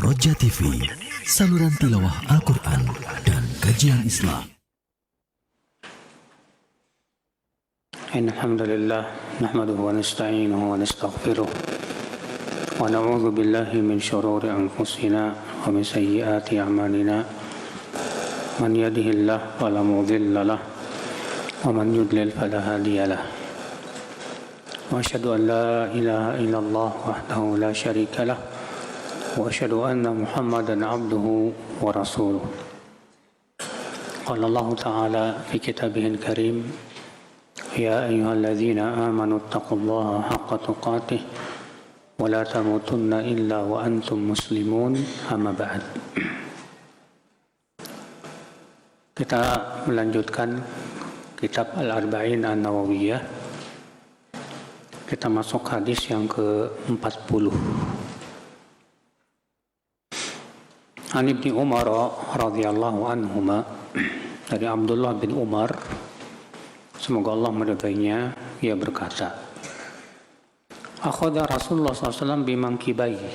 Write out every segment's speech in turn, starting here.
Roja TV, saluran tilawah Al-Quran dan kajian Islam. Alhamdulillah, nahmaduhu wa nasta'inuhu wa nastaghfiruh wa na'udzu billahi min syururi anfusina wa min sayyiati a'malina. Man yahdihillahu fala mudilla lahu wa man yudlil fala hadiya lahu. Wa asyhadu an la ilaha illallah wahdahu la syarika lahu wa asyhadu anna Muhammadan abduhu wa rasuluh. Qala Allah Ta'ala fi kitabihil karim, ya ayyuhalladzina amanu taqullaha haqqa tuqatih wa la tamutunna illa wa antum muslimun. Amma ba'd. Kita melanjutkan kitab Al-Arba'in An-Nawawiyah. Kita masuk hadis yang ke-40. An Ibni Umar radhiyallahu anhuma, dari Abdullah bin Umar, semoga Allah meridainya, ia berkata, akhadha Rasulullah SAW bimankibayhi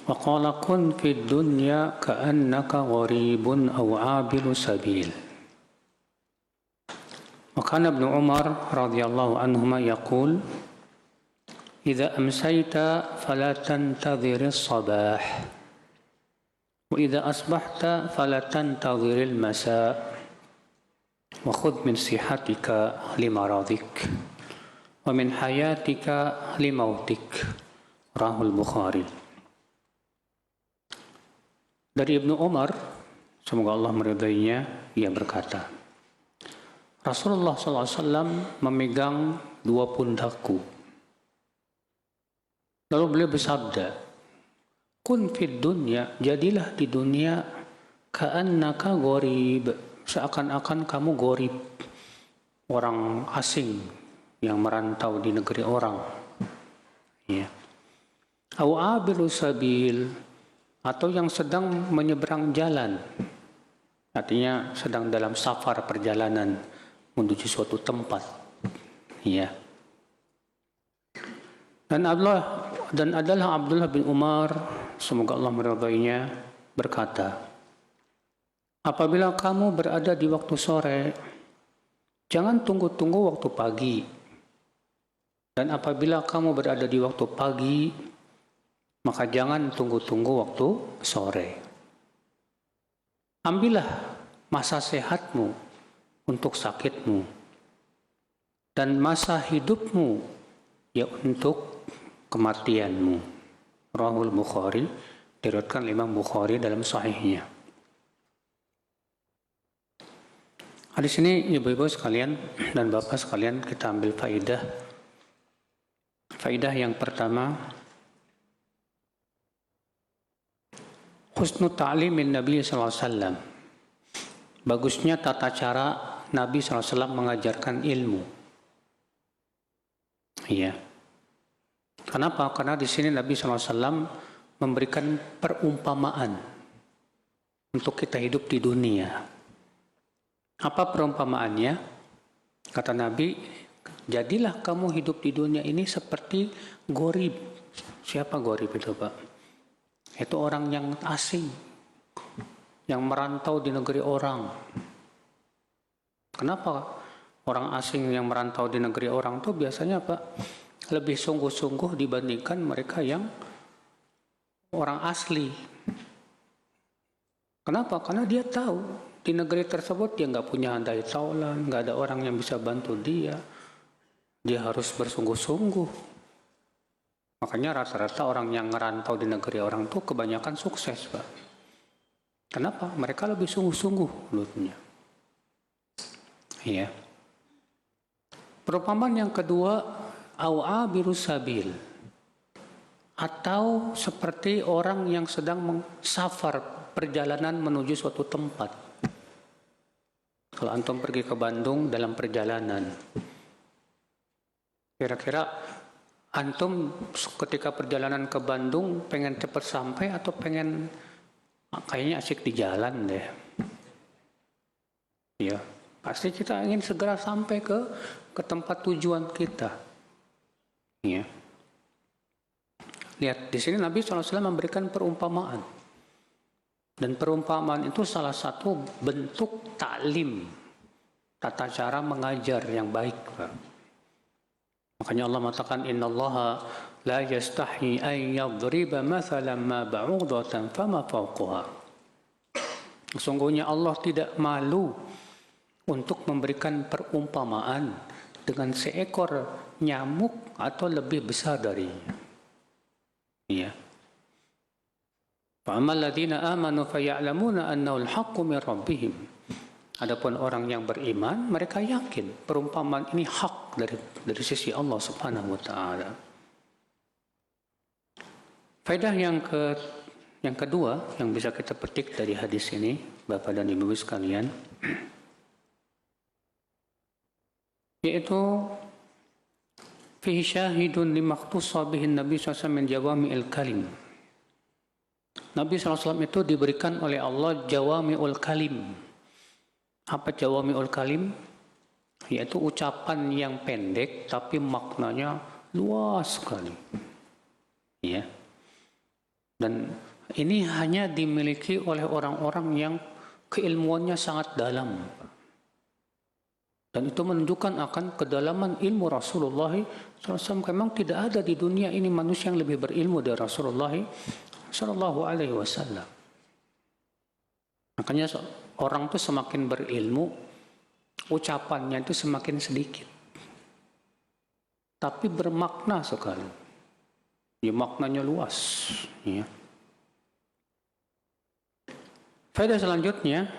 wa qala kun fid dunya ka'annaka gharibun aw abiru sabil. Wa kana Ibnu Umar radhiyallahu anhuma yaqul, idza amsayta fala tantadhiris sabah wa idza asbahta fala tantadhiril masa wa khudh min sihatika limaradik wa min hayatika limautik. Rahul Bukhari. Dari Ibnu Umar, semoga Allah meridainya, ia berkata, Rasulullah SAW memegang dua pundakku. Lalu beliau bersabda, kun fid dunya, jadilah di dunia, ka'annaka gharib, seakan-akan kamu gharib, orang asing yang merantau di negeri orang. Ya. Aw abiru sabil, atau yang sedang menyeberang jalan, artinya sedang dalam safar perjalanan menuju suatu tempat. Ya. Dan adalah Abdullah bin Umar, semoga Allah meridainya, berkata, apabila kamu berada di waktu sore, jangan tunggu-tunggu waktu pagi. Dan apabila kamu berada di waktu pagi, maka jangan tunggu-tunggu waktu sore. Ambillah masa sehatmu untuk sakitmu, dan masa hidupmu ya untuk kematianmu. Rahul Bukhari, diriwayatkan Imam Bukhari dalam sahihnya. Di sini ibu-ibu sekalian dan bapak sekalian, kita ambil faidah. Faidah yang pertama, husnul ta'limin Nabi SAW. Bagusnya tata cara Nabi SAW mengajarkan ilmu. Iya. Kenapa? Karena di sini Nabi SAW memberikan perumpamaan untuk kita hidup di dunia. Apa perumpamaannya? Kata Nabi, jadilah kamu hidup di dunia ini seperti gharib. Siapa gharib itu, Pak? Itu orang yang asing, yang merantau di negeri orang. Kenapa orang asing yang merantau di negeri orang itu biasanya, Pak, lebih sungguh-sungguh dibandingkan mereka yang orang asli? Kenapa? Karena dia tahu di negeri tersebut dia nggak punya handai taulan, nggak ada orang yang bisa bantu dia. Dia harus bersungguh-sungguh. Makanya rata-rata orang yang ngerantau di negeri orang itu kebanyakan sukses, Pak. Kenapa? Mereka lebih sungguh-sungguh dulunya. Iya. Perumpamaan yang kedua, aw abiru sabil, atau seperti orang yang sedang safar perjalanan menuju suatu tempat. Kalau antum pergi ke Bandung dalam perjalanan, kira-kira antum ketika perjalanan ke Bandung pengen cepat sampai atau pengen kayaknya asik di jalan deh? Ya, pasti kita ingin segera sampai ke tempat tujuan kita. Ya. Lihat, di sini Nabi SAW memberikan perumpamaan. Dan perumpamaan itu salah satu bentuk taklim, tata cara mengajar yang baik. Makanya Allah mengatakan, innallaha la yastahi an yadriba mathalan ma ba'udatan fama fawquha. Sesungguhnya Allah tidak malu untuk memberikan perumpamaan dengan seekor nyamuk atau lebih besar darinya. Ya. Fa'amal ladzina amanu faya'lamuna annahu al-haqqu min rabbihim. Adapun orang yang beriman, mereka yakin perumpamaan ini hak dari sisi Allah Subhanahu wa taala. Faedah yang kedua yang bisa kita petik dari hadis ini, Bapak dan Ibu sekalian, yaitu fihi syahidun limakhtussa bihin Nabi SAW min jawami'il kalim. Nabi SAW itu diberikan oleh Allah jawami'ul kalim. Apa jawami'ul kalim? Yaitu ucapan yang pendek tapi maknanya luas sekali. Ya. Dan ini hanya dimiliki oleh orang-orang yang keilmuannya sangat dalam. Dan itu menunjukkan akan kedalaman ilmu Rasulullah SAW. Memang tidak ada di dunia ini manusia yang lebih berilmu dari Rasulullah SAW. Makanya orang itu semakin berilmu, ucapannya itu semakin sedikit. Tapi bermakna sekali. Ya, maknanya luas. Ya. Faedah selanjutnya,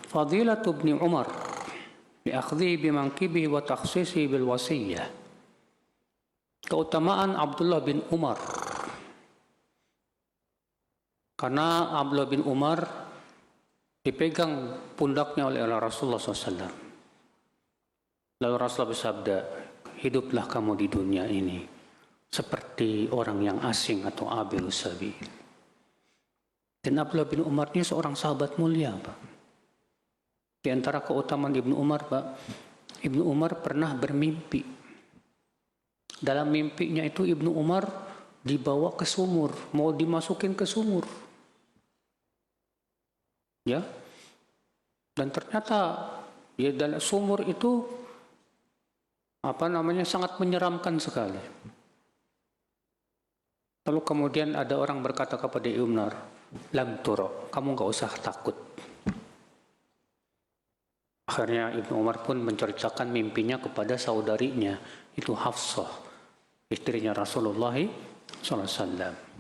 Fadilatu Ibni Umar biakhdhi bimanqibihi wa takhsisihi bil wasiyah. Keutamaan Abdullah bin Umar. Karena Abdullah bin Umar dipegang pundaknya oleh Rasulullah SAW. Lalu Rasulullah bersabda, hiduplah kamu di dunia ini seperti orang yang asing atau abil sabil. Dan Abdullah bin Umar ini seorang sahabat mulia, Pak. Di antara keutamaan Ibnu Umar, Pak, Ibnu Umar pernah bermimpi. Dalam mimpinya itu Ibnu Umar dibawa ke sumur, mau dimasukin ke sumur. Ya. Dan ternyata ya dalam sumur itu sangat menyeramkan sekali. Lalu kemudian ada orang berkata kepada Ibnu Umar, lam turo, kamu enggak usah takut. Akhirnya Ibnu Umar pun menceritakan mimpinya kepada saudarinya, itu Hafsah, istrinya Rasulullah SAW.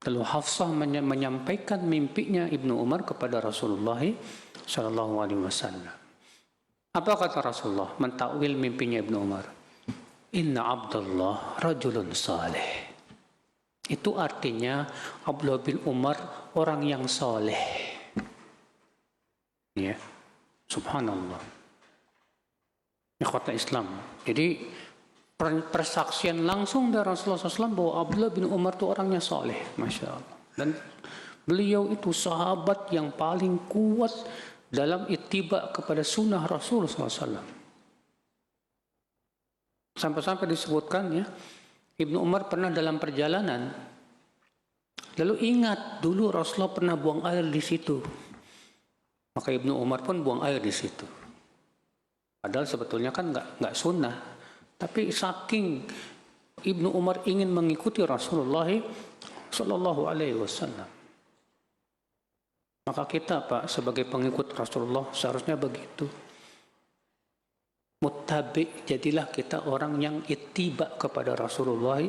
Lalu Hafsah menyampaikan mimpinya Ibnu Umar kepada Rasulullah SAW. Apa kata Rasulullah mentakwil mimpinya Ibnu Umar? Inna Abdullah rajulun saleh. Itu artinya Abdullah bin Umar orang yang soleh. Ya, subhanallah. Ikhwata Islam. Jadi persaksian langsung dari Rasulullah SAW bahwa Abdullah bin Umar itu orangnya soleh, masya Allah. Dan beliau itu sahabat yang paling kuat dalam ittiba kepada sunnah Rasulullah SAW. Sampai-sampai disebutkan ya, Ibnu Umar pernah dalam perjalanan, lalu ingat dulu Rasulullah pernah buang air di situ. Maka Ibnu Umar pun buang air di situ. Padahal sebetulnya kan nggak sunnah. Tapi saking Ibnu Umar ingin mengikuti Rasulullah Sallallahu Alaihi Wasallam. Maka kita, Pak, sebagai pengikut Rasulullah seharusnya begitu. Muttabi, jadilah kita orang yang ittiba kepada Rasulullah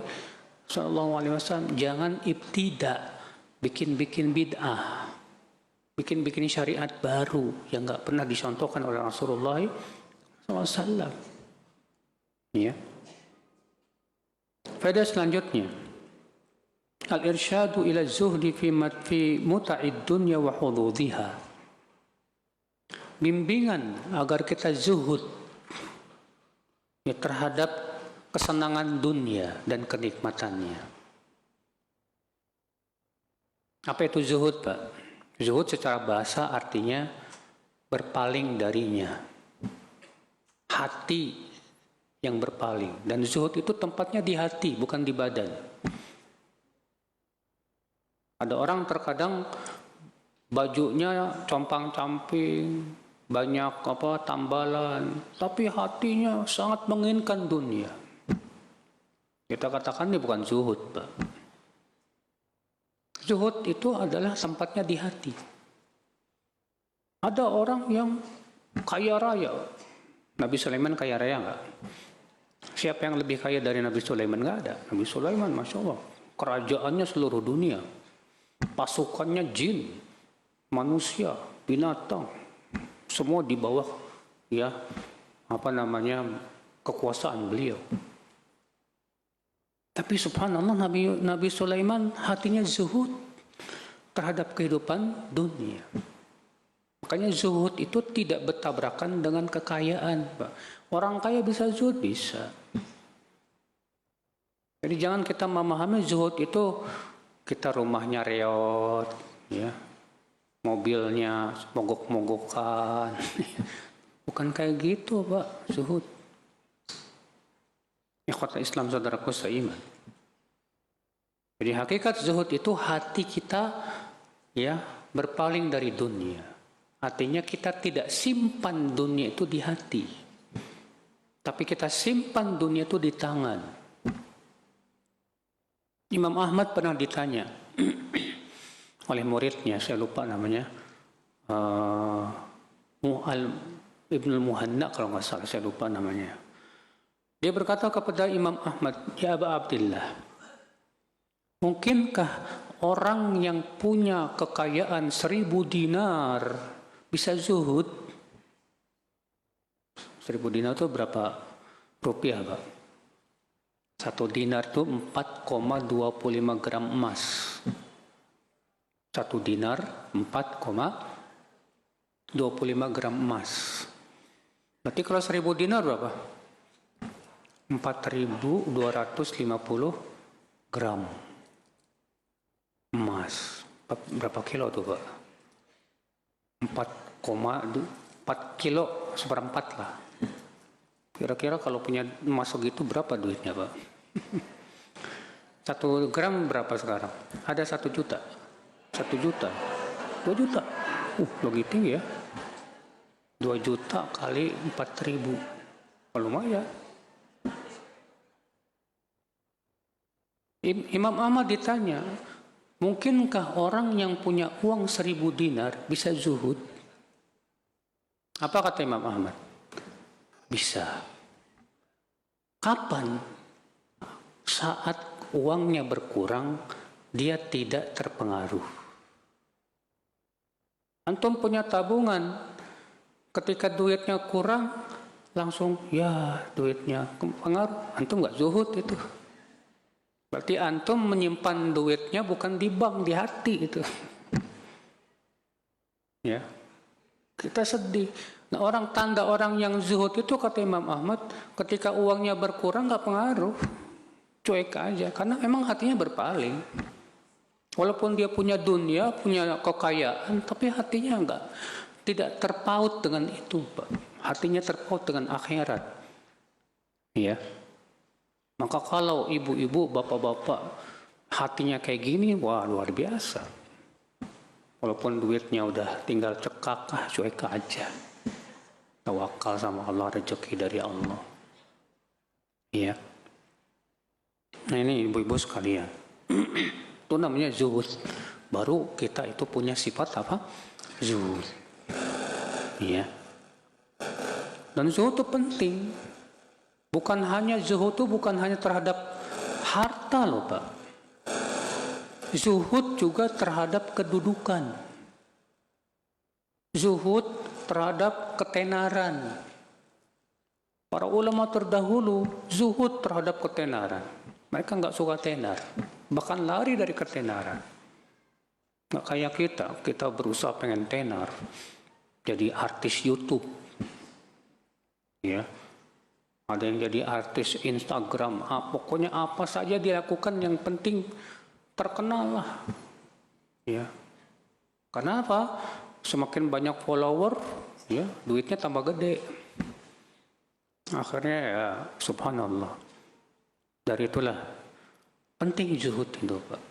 Sallallahu Alaihi Wasallam. Jangan ibtida, bikin-bikin bid'ah, bikin-bikin syariat baru yang nggak pernah dicontohkan oleh Rasulullah Sallallahu Alaihi Wasallam. Ya. Faedah selanjutnya, al-irsyadu ila zuhdi fi muta'id dunya wa hududhiha. Bimbingan agar kita zuhud ya, terhadap kesenangan dunia dan kenikmatannya. Apa itu zuhud, Pak? Zuhud secara bahasa artinya berpaling darinya. Hati yang berpaling. Dan zuhud itu tempatnya di hati, bukan di badan. Ada orang terkadang bajunya compang-camping, banyak tambalan, tapi hatinya sangat menginginkan dunia. Kita katakan ini bukan zuhud, Pak. Zuhud itu adalah tempatnya di hati. Ada orang yang kaya raya. Nabi Sulaiman kaya raya enggak? Siapa yang lebih kaya dari Nabi Sulaiman? Enggak ada. Nabi Sulaiman, Masya Allah, kerajaannya seluruh dunia. Pasukannya jin, manusia, binatang, semua di bawah kekuasaan beliau. Tapi subhanallah, Nabi Sulaiman hatinya zuhud terhadap kehidupan dunia. Makanya zuhud itu tidak bertabrakan dengan kekayaan, Pak. Orang kaya bisa zuhud, bisa. Jadi jangan kita memahami zuhud itu kita rumahnya reot, ya, mobilnya mogok-mogokan. Bukan kayak gitu, Pak, zuhud. Ikhwata Islam, saudaraku seiman. Jadi hakikat zuhud itu hati kita berpaling dari dunia. Artinya kita tidak simpan dunia itu di hati, tapi kita simpan dunia itu di tangan. Imam Ahmad pernah ditanya oleh muridnya, saya lupa namanya, Ibnul Muhanna kalau nggak salah, saya lupa namanya. Dia berkata kepada Imam Ahmad, "Ya Aba Abdillah, mungkinkah orang yang punya kekayaan 1000 dinar bisa zuhud?" 1000 dinar itu berapa rupiah, Pak? 1 dinar itu 4,25 gram emas. 1 dinar 4,25 gram emas. Berarti kalau 1000 dinar berapa? 4.250 gram emas. Berapa kilo tuh, Pak? 4 kilo seperempat lah. Kira-kira kalau punya emas segitu berapa duitnya, Pak? 1 gram berapa sekarang? Ada 1 juta. 1 juta. 2 juta. Lebih tinggi ya. 2 juta kali 4.000. Lumayan. Imam Ahmad ditanya, mungkinkah orang yang punya uang 1000 dinar bisa zuhud? Apa kata Imam Ahmad? Bisa. Kapan? Saat uangnya berkurang, dia tidak terpengaruh. Antum punya tabungan, ketika duitnya kurang, langsung duitnya pengaruh. Antum nggak zuhud itu. Berarti antum menyimpan duitnya bukan di bank, di hati itu. Ya, kita sedih. Nah, tanda orang yang zuhud itu kata Imam Ahmad, ketika uangnya berkurang nggak pengaruh, cuek aja, karena memang hatinya berpaling. Walaupun dia punya dunia, punya kekayaan, tapi hatinya tidak terpaut dengan itu, Pak. Hatinya terpaut dengan akhirat. Ya. Maka kalau ibu-ibu, bapak-bapak hatinya kayak gini, wah luar biasa. Walaupun duitnya udah tinggal cekak, cuek aja. Tawakal sama Allah, rezeki dari Allah. Iya. Nah ini ibu-ibu sekalian. Itu namanya zuhud. Baru kita itu punya sifat apa? Zuhud. Iya. Dan zuhud itu penting. Bukan hanya zuhud itu bukan hanya terhadap harta loh, Pak. Zuhud juga terhadap kedudukan. Zuhud terhadap ketenaran. Para ulama terdahulu zuhud terhadap ketenaran. Mereka nggak suka tenar, bahkan lari dari ketenaran. Nggak kayak kita berusaha pengen tenar, jadi artis YouTube. Ya. Ada yang jadi artis Instagram, pokoknya apa saja dilakukan yang penting terkenal lah. Ya. Karena apa? Semakin banyak follower, ya, duitnya tambah gede. Akhirnya ya subhanallah. Dari itulah penting zuhud itu, Pak.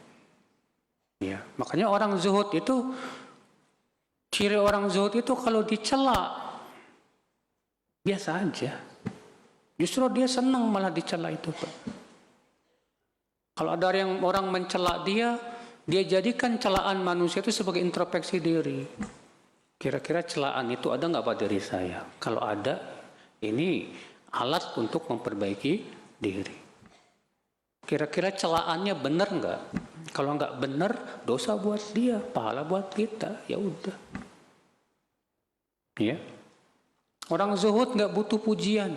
Ya, makanya orang zuhud itu, ciri orang zuhud itu kalau dicela biasa aja. Justru dia senang malah dicela itu, Pak. Kalau ada yang orang mencela dia jadikan celaan manusia itu sebagai introspeksi diri. Kira-kira celaan itu ada nggak pada diri saya? Kalau ada, ini alat untuk memperbaiki diri. Kira-kira celaannya benar nggak? Kalau nggak benar, dosa buat dia, pahala buat kita. Ya udah. Ya. Orang zuhud nggak butuh pujian.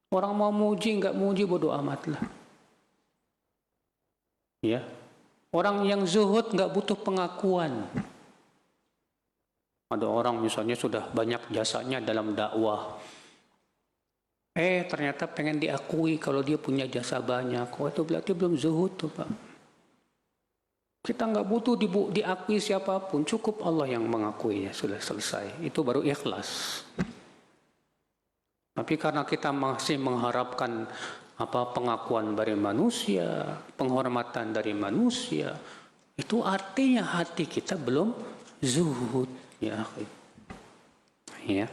Orang mau muji nggak muji, bodoh amat lah. Ya. Orang yang zuhud nggak butuh pengakuan. Ada orang misalnya sudah banyak jasanya dalam dakwah. Ternyata pengen diakui kalau dia punya jasa banyak. Itu berarti belum zuhud tuh, Pak. Kita nggak butuh diakui siapapun. Cukup Allah yang mengakuinya. Sudah selesai. Itu baru ikhlas. Tapi karena kita masih mengharapkan pengakuan dari manusia, penghormatan dari manusia, itu artinya hati kita belum zuhud. Ya, ya.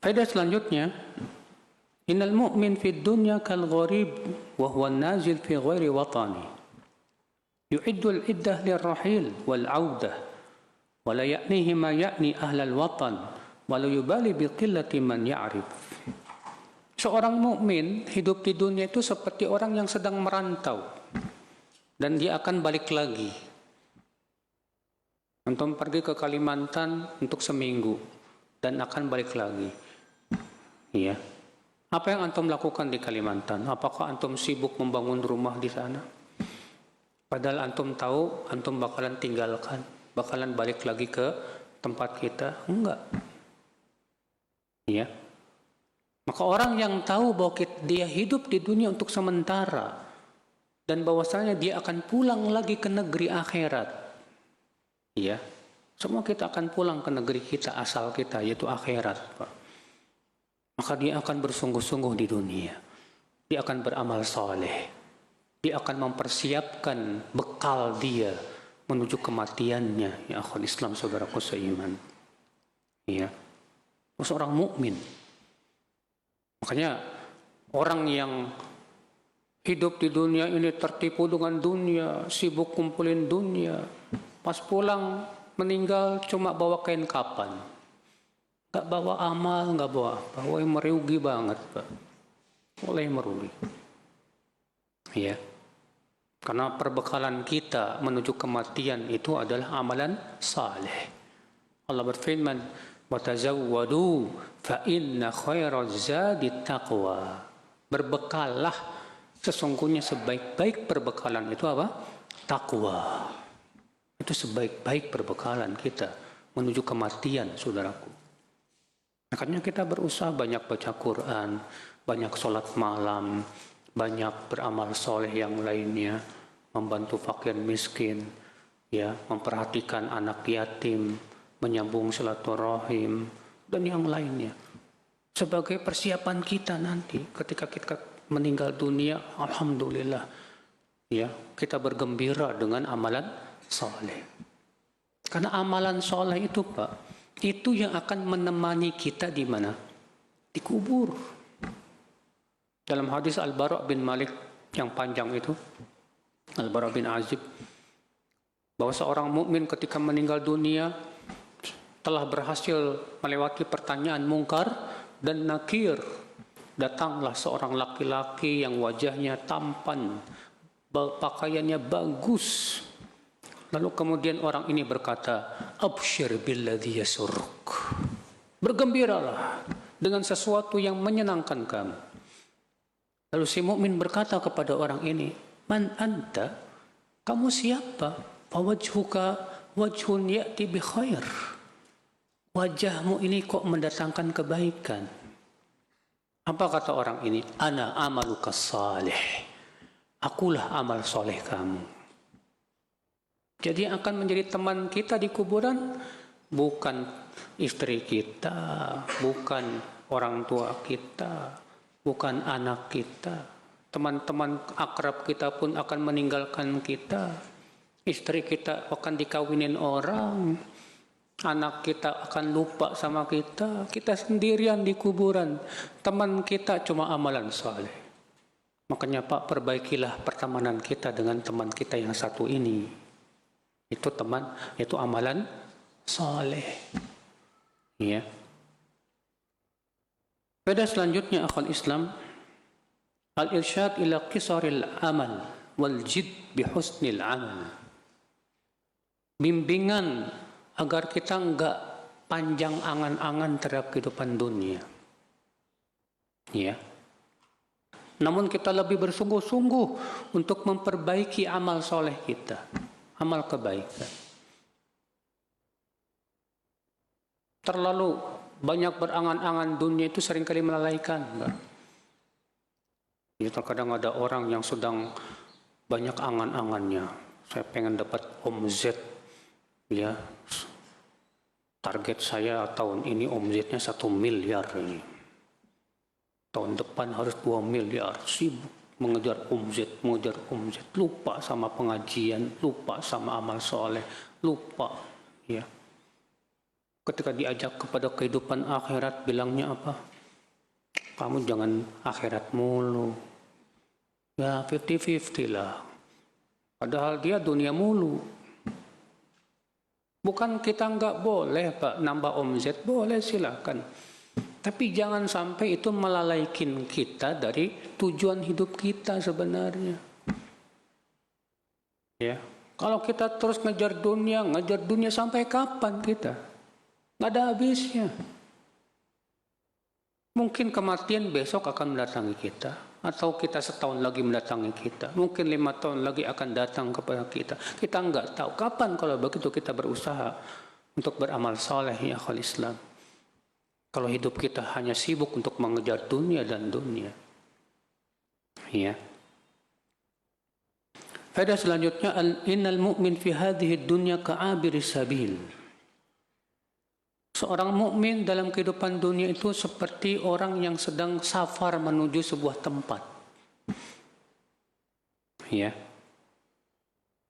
Faedah selanjutnya, innal mu'min fid dunya kal gharib wa huwa nazil fi ghairi watani. Yu'iddu al-iddah lirrahil wal 'audah wa la ya'nihi ma ya'ni ahlal watan wa la yubali bi qillati man ya'rif. Seorang mukmin hidup di dunia itu seperti orang yang sedang merantau dan dia akan balik lagi. Antum pergi ke Kalimantan untuk seminggu dan akan balik lagi. Iya. Apa yang antum lakukan di Kalimantan? Apakah antum sibuk membangun rumah di sana? Padahal antum tahu antum bakalan tinggalkan, bakalan balik lagi ke tempat kita? Enggak. Iya. Maka orang yang tahu bahwa dia hidup di dunia untuk sementara dan bahwasanya dia akan pulang lagi ke negeri akhirat. Iya, semua kita akan pulang ke negeri kita asal kita, yaitu akhirat, Pak. Maka dia akan bersungguh-sungguh di dunia. Dia akan beramal saleh. Dia akan mempersiapkan bekal dia menuju kematiannya. Ya akhwal Islam, saudaraku seiman. Iya. Seorang mukmin. Makanya orang yang hidup di dunia ini tertipu dengan dunia, sibuk kumpulin dunia, pas pulang meninggal cuma bawa kain kapan, nggak bawa amal, nggak bawa apa, wah merugi banget, Pak. Oleh merugi, ya. Karena perbekalan kita menuju kematian itu adalah amalan saleh. Allah berfirman, "Watazawwadu fa inna khairaz zadi taqwa." Berbekallah, sesungguhnya sebaik-baik perbekalan itu apa? Takwa. Itu sebaik-baik perbekalan kita menuju kematian, saudaraku. Makanya kita berusaha banyak baca Quran, banyak sholat malam, banyak beramal soleh yang lainnya, membantu fakir miskin, ya, memperhatikan anak yatim, menyambung silaturahim, dan yang lainnya. Sebagai persiapan kita nanti ketika kita meninggal dunia, alhamdulillah, ya, kita bergembira dengan amalan soleh. Karena amalan soleh itu, Pak, itu yang akan menemani kita di mana? Di kubur. Dalam hadis Al-Bara' bin Malik yang panjang itu, Al-Bara' bin Azib, bahwa seorang mukmin ketika meninggal dunia telah berhasil melewati pertanyaan mungkar dan nakir. Datanglah seorang laki-laki yang wajahnya tampan, pakaiannya bagus. Lalu kemudian orang ini berkata, "Abshir billadhi yasurruk." Bergembiralah dengan sesuatu yang menyenangkan kamu. Lalu si mukmin berkata kepada orang ini, "Man anta?" Kamu siapa? "Fawajhuka wajhun ya'ti bi khair." Wajahmu ini kok mendatangkan kebaikan. Apa kata orang ini? "Ana amaluka salih." Akulah amal soleh kamu. Jadi yang akan menjadi teman kita di kuburan bukan istri kita, bukan orang tua kita, bukan anak kita. Teman-teman akrab kita pun akan meninggalkan kita. Istri kita akan dikawinin orang. Anak kita akan lupa sama kita. Kita sendirian di kuburan. Teman kita cuma amalan saleh. Makanya Pak, perbaikilah pertemanan kita dengan teman kita yang satu ini. Itu teman, itu amalan saleh. Ya. Pada selanjutnya akhwal Islam, al-irsyad ila qisaril amal wal jid bi husnil amal. Bimbingan agar kita enggak panjang angan-angan terhadap kehidupan dunia. Ya. Namun kita lebih bersungguh-sungguh untuk memperbaiki amal soleh kita, amal kebaikan. Terlalu banyak berangan-angan dunia itu seringkali melalaikan. Ya, terkadang ada orang yang sedang banyak angan-angannya. Saya pengen dapat omzet, ya. Target saya tahun ini omzetnya 1 miliar ini. Tahun depan harus 2 miliar. Sibuk mengejar omzet. Lupa sama pengajian, lupa sama amal soleh, lupa. Ya. Ketika diajak kepada kehidupan akhirat, bilangnya apa? Kamu jangan akhirat mulu. Ya 50-50 lah. Padahal dia dunia mulu. Bukan kita nggak boleh Pak nambah omzet, boleh silakan. Tapi jangan sampai itu melalaikan kita dari tujuan hidup kita sebenarnya. Ya, kalau kita terus ngejar dunia sampai kapan kita? Nggak ada habisnya. Mungkin kematian besok akan mendatangi kita, atau kita setahun lagi mendatangi kita. Mungkin 5 tahun lagi akan datang kepada kita. Kita nggak tahu kapan. Kalau begitu kita berusaha untuk beramal saleh ya akhwal Islam. Kalau hidup kita hanya sibuk untuk mengejar dunia dan dunia. Ya. Faedah selanjutnya, innal mu'min fi hadhihi dunya ka'abiris sabil. Seorang mukmin dalam kehidupan dunia itu seperti orang yang sedang safar menuju sebuah tempat. Ya.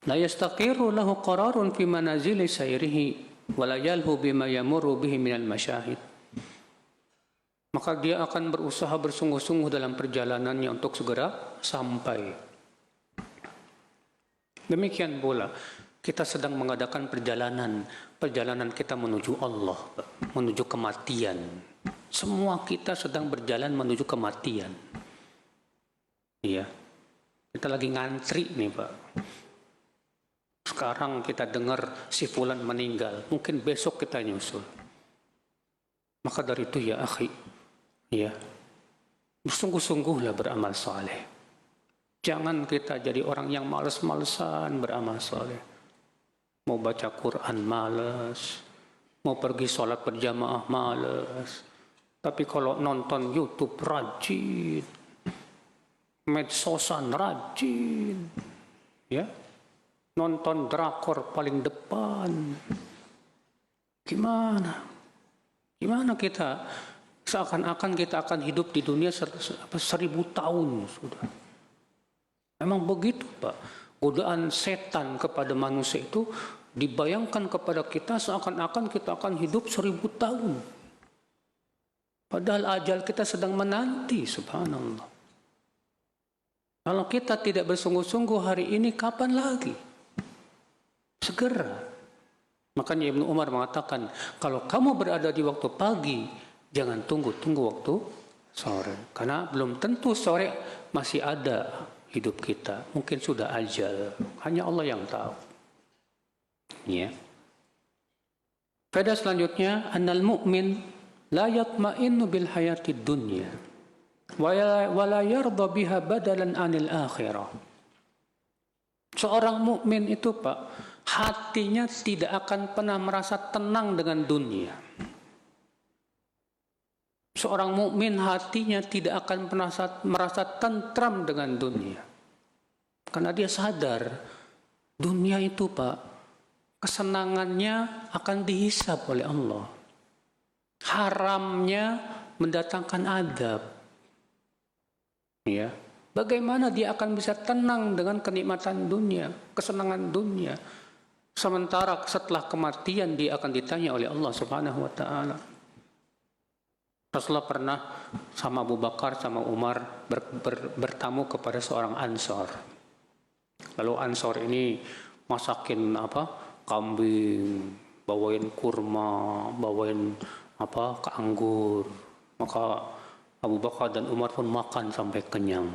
La yastaqiru lahu qararun fi manazili sayrihi wa la yalhu bima yamurru bihi minal masyahid. Maka dia akan berusaha bersungguh-sungguh dalam perjalanannya untuk segera sampai. Demikian pula kita sedang mengadakan perjalanan kita menuju Allah, menuju kematian. Semua kita sedang berjalan menuju kematian. Iya. Kita lagi ngantri nih, Pak. Sekarang kita dengar si fulan meninggal, mungkin besok kita nyusul. Maka dari itu ya akhi, ya, bersungguh-sungguhlah beramal saleh. Jangan kita jadi orang yang males-malesan beramal saleh. Mau baca Quran malas, mau pergi sholat berjamaah malas. Tapi kalau nonton YouTube rajin, medsosan rajin, ya, nonton drakor paling depan. Gimana kita seakan-akan kita akan hidup di dunia 1000 tahun sudah. Memang begitu Pak. Godaan setan kepada manusia itu dibayangkan kepada kita seakan-akan kita akan hidup 1000 tahun. Padahal ajal kita sedang menanti, subhanallah. Kalau kita tidak bersungguh-sungguh hari ini, kapan lagi? Segera. Makanya Ibnu Umar mengatakan, kalau kamu berada di waktu pagi, jangan tunggu waktu sore. Karena belum tentu sore masih ada hidup kita. Mungkin sudah ajal. Hanya Allah yang tahu. Ya. Faedah selanjutnya, annal mu'min la yatma'innu bil hayatid dunya wa la yarda biha badalan anil akhirah. Seorang mukmin itu Pak, hatinya tidak akan pernah merasa tenang dengan dunia. Seorang mukmin hatinya tidak akan pernah merasa tentram dengan dunia. Karena dia sadar dunia itu Pak, kesenangannya akan dihisab oleh Allah. Haramnya mendatangkan adab. Ya. Bagaimana dia akan bisa tenang dengan kenikmatan dunia, kesenangan dunia. Sementara setelah kematian dia akan ditanya oleh Allah Subhanahu wa taala. Rasulullah pernah sama Abu Bakar sama Umar bertamu kepada seorang Ansor. Lalu Ansor ini masakin kambing, bawain kurma, bawain keanggur. Maka Abu Bakar dan Umar pun makan sampai kenyang.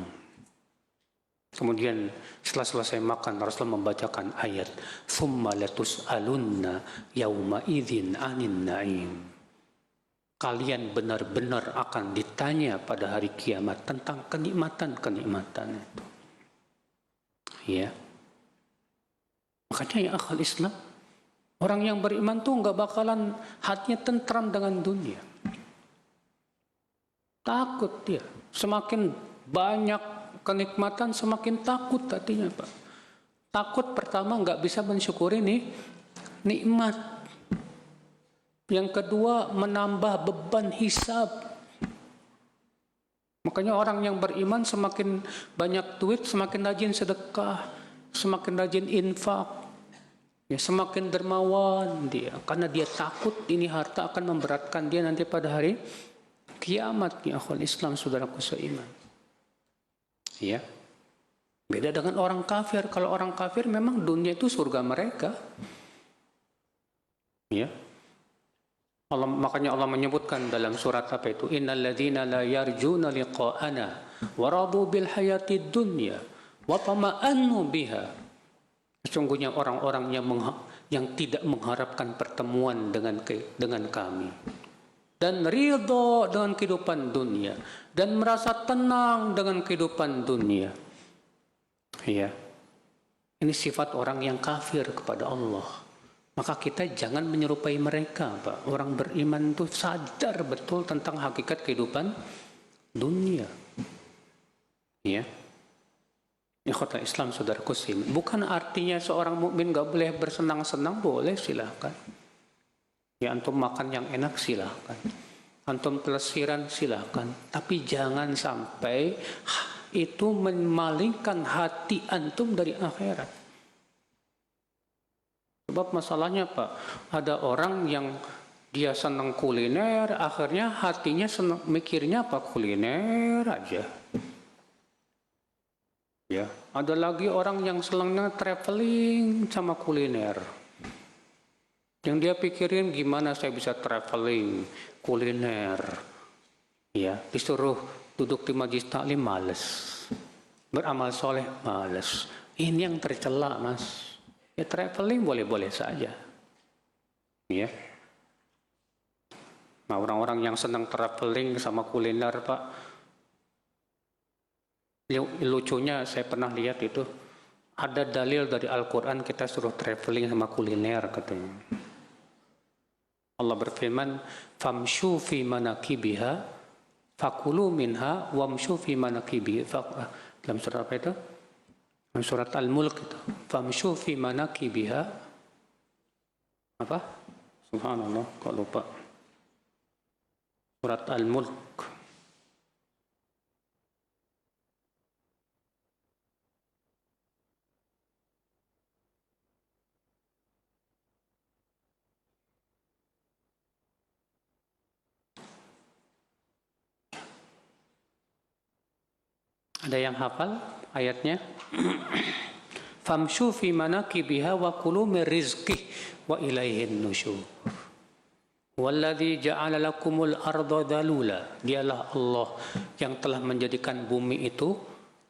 Kemudian setelah selesai makan, Rasulullah membacakan ayat "Tsumma latus'alunna yauma idzin 'anin na'im." Kalian benar-benar akan ditanya pada hari kiamat tentang kenikmatan-kenikmatan itu. Ya. Makanya ya akhal Islam, orang yang beriman tuh nggak bakalan hatinya tentram dengan dunia. Takut dia. Semakin banyak kenikmatan semakin takut hatinya, Pak. Takut pertama nggak bisa mensyukuri nikmat. Yang kedua menambah beban hisab. Makanya orang yang beriman semakin banyak duit, semakin rajin sedekah, semakin rajin infak, ya semakin dermawan dia. Karena dia takut ini harta akan memberatkan dia nanti pada hari kiamat. Ya akhwal Islam, saudaraku seiman. Ya, beda dengan orang kafir. Kalau orang kafir memang dunia itu surga mereka. Ya, makanya Allah menyebutkan dalam surat apa itu? Innal ladzina la yarjuna liqa'ana wa radu bil hayatid dunya wa tama'annu biha. Sesungguhnya orang-orang yang tidak mengharapkan pertemuan dengan kami dan ridho dengan kehidupan dunia dan merasa tenang dengan kehidupan dunia. Ya. Ini sifat orang yang kafir kepada Allah. Maka kita jangan menyerupai mereka, Pak. Orang beriman itu sadar betul tentang hakikat kehidupan dunia. Ya. Ikhwatul Islam, saudaraku seiman. Bukan artinya seorang mukmin enggak boleh bersenang-senang, boleh, silahkan. Ya, antum makan yang enak silahkan, antum pelesiran silahkan, tapi jangan sampai itu memalingkan hati antum dari akhirat. Sebab masalahnya Pak, ada orang yang dia senang kuliner, akhirnya hatinya senang, mikirnya apa? Kuliner aja. Ya, ada lagi orang yang senangnya traveling sama kuliner. Yang dia pikirin gimana saya bisa traveling, kuliner. Ya, disuruh duduk di majelis taklim males. Beramal soleh males. Ini yang tercela, Mas. Ya traveling boleh-boleh saja. Ya. Nah, orang-orang yang senang traveling sama kuliner, Pak. Lucunya saya pernah lihat itu, ada dalil dari Al-Quran kita suruh traveling sama kuliner katanya. Allah berfirman, famshu fi manakibiha fakulu minha wamshu fi manakibiha. Dalam surat apa itu? Surat Al-Mulk itu. Famshu fi manakibiha. Apa? Subhanallah, kok lupa. Surat Al-Mulk. Ada yang hafal ayatnya? Famshu fi manakibiha wa kulu min rizqih wa ilaihin nusyur. Walladzi ja'ala lakumul arda dalula. Dialah Allah yang telah menjadikan bumi itu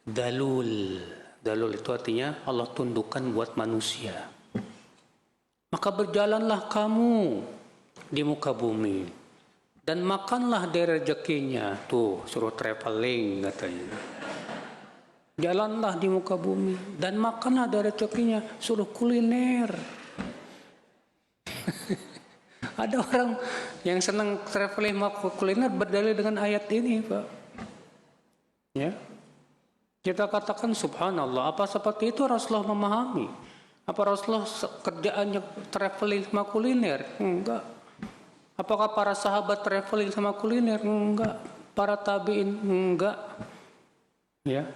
dalul. Dalul itu artinya Allah tundukkan buat manusia. Maka berjalanlah kamu di muka bumi dan makanlah dari rezekinya. Tuh, suruh traveling katanya. Jalanlah di muka bumi dan makanlah dari rezekinya, suruh kuliner. Ada orang yang senang traveling makan kuliner berdalil dengan ayat ini, Pak. Ya. Kita katakan subhanallah, apa seperti itu Rasulullah memahami? Apa Rasulullah kerjaannya traveling sama kuliner? Enggak. Apakah para sahabat traveling sama kuliner? Enggak. Para tabi'in? Enggak. Ya.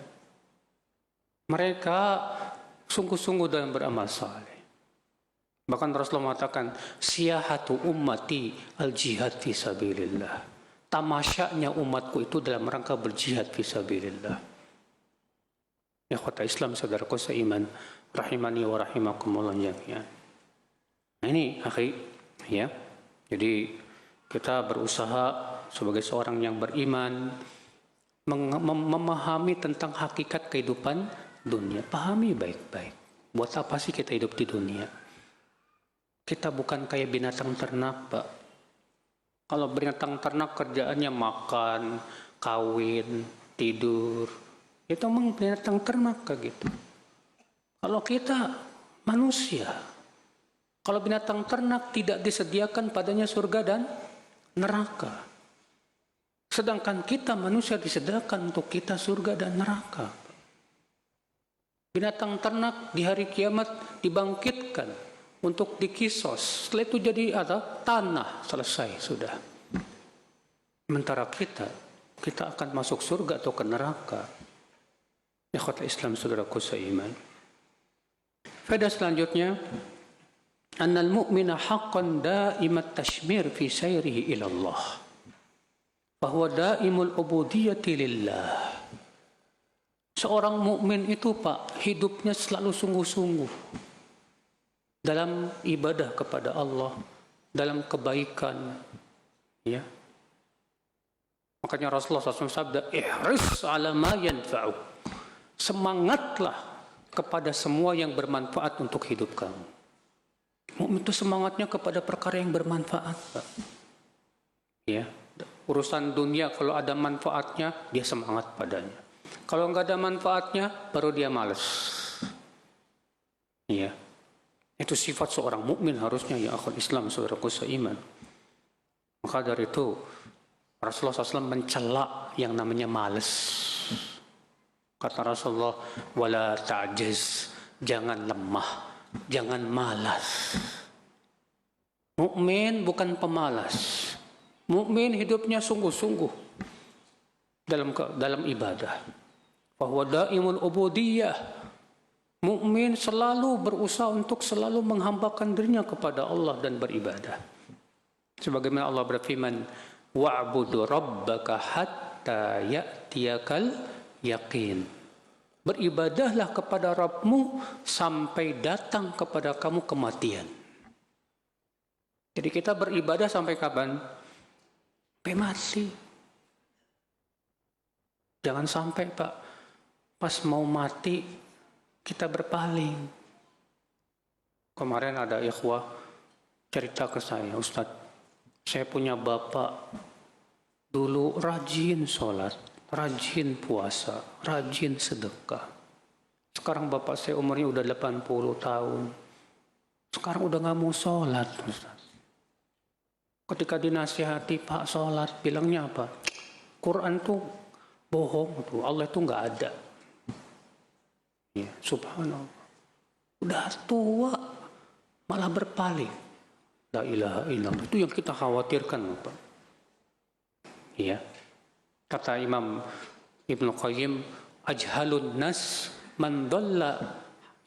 Mereka sungguh-sungguh dalam beramal saleh. Bahkan Rasulullah mengatakan, siyahatu ummati al-jihad fi sabilillah. Tamasyanya umatku itu dalam rangka berjihad fi sabilillah. Ya kota Islam, saudaraku seiman, rahimani wa rahimakumullah jami'an. Nah ini, akhi, ya. Jadi kita berusaha sebagai seorang yang beriman memahami tentang hakikat kehidupan dunia. Pahami baik-baik. Buat apa sih kita hidup di dunia? Kita bukan kayak binatang ternak, Pak. Kalau binatang ternak kerjaannya makan, kawin, tidur, itu memang binatang ternak kayak gitu. Kalau kita manusia, kalau binatang ternak tidak disediakan padanya surga dan neraka. Sedangkan kita manusia disediakan untuk kita surga dan neraka. Binatang ternak di hari kiamat dibangkitkan untuk dikisos. Setelah itu jadi tanah, selesai sudah. Sementara kita akan masuk surga atau ke neraka. Ikhwatul Islam, saudaraku seiman. Faedah selanjutnya, annal mu'mina haqqan daimat tashmir fi sayrihi ila Allah. Bahwa daimul ubudiyyati lillah. Seorang mukmin itu, Pak, hidupnya selalu sungguh-sungguh dalam ibadah kepada Allah, dalam kebaikan, ya. Makanya Rasulullah SAW sabda, ihris ala ma yanfa'u. Semangatlah kepada semua yang bermanfaat untuk hidup kamu. Mukmin itu semangatnya kepada perkara yang bermanfaat, Pak. Ya, urusan dunia kalau ada manfaatnya, dia semangat padanya. Kalau nggak ada manfaatnya, baru dia malas. Ya, itu sifat seorang mukmin harusnya, ya akhul Islam, saudaraku seiman. Maka dari itu Rasulullah SAW mencela yang namanya malas. Kata Rasulullah, wala ta'jiz, jangan lemah, jangan malas. Mukmin bukan pemalas. Mukmin hidupnya sungguh-sungguh dalam ibadah. Bahwa daimul ubudiyyah, mukmin selalu berusaha untuk selalu menghambakan dirinya kepada Allah dan beribadah. Sebagaimana Allah berfirman, wa'budu rabbaka hatta ya'tiyakal yaqin. Beribadahlah kepada Rabbmu sampai datang kepada kamu kematian. Jadi kita beribadah sampai kapan? Sampai mati. Jangan sampai, Pak, pas mau mati kita berpaling. Kemarin ada ikhwah cerita ke saya, Ustadz, saya punya bapak dulu rajin sholat, rajin puasa, rajin sedekah. Sekarang bapak saya umurnya udah 80 tahun. Sekarang udah gak mau sholat, Ustadz. Ketika dinasihati, Pak sholat, bilangnya apa? Quran tuh bohong, tuh Allah tuh gak ada. Ya, subhanallah. Udah tua, malah berpaling. La ilaha illallah. Itu yang kita khawatirkan, Pak. Ya. Kata Imam Ibnu Qayyim, ajhalun nas man dhalla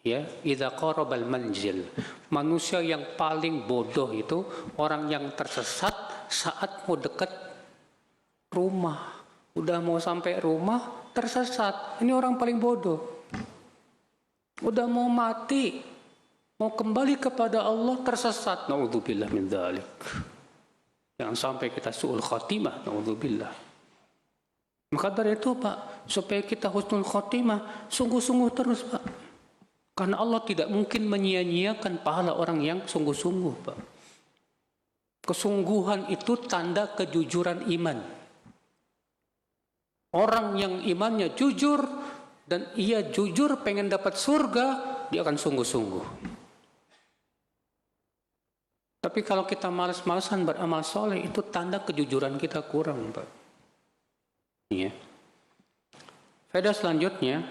ya idza qarabal manzil. Manusia yang paling bodoh itu orang yang tersesat saat mau dekat rumah. Udah mau sampai rumah tersesat. Ini orang paling bodoh. Udah mau mati, mau kembali kepada Allah tersesat. Na'udzubillah min dzalik. Jangan sampai kita su'ul khatimah. Na'udzubillah. Maka dari itu, Pak, supaya kita husnul khatimah, sungguh-sungguh terus, Pak. Karena Allah tidak mungkin menyia-nyiakan pahala orang yang sungguh-sungguh, Pak. Kesungguhan itu tanda kejujuran iman. Orang yang imannya jujur dan ia jujur pengen dapat surga, dia akan sungguh-sungguh. Tapi kalau kita malas-malasan beramal soleh, itu tanda kejujuran kita kurang, Pak. Ya. Faedah selanjutnya,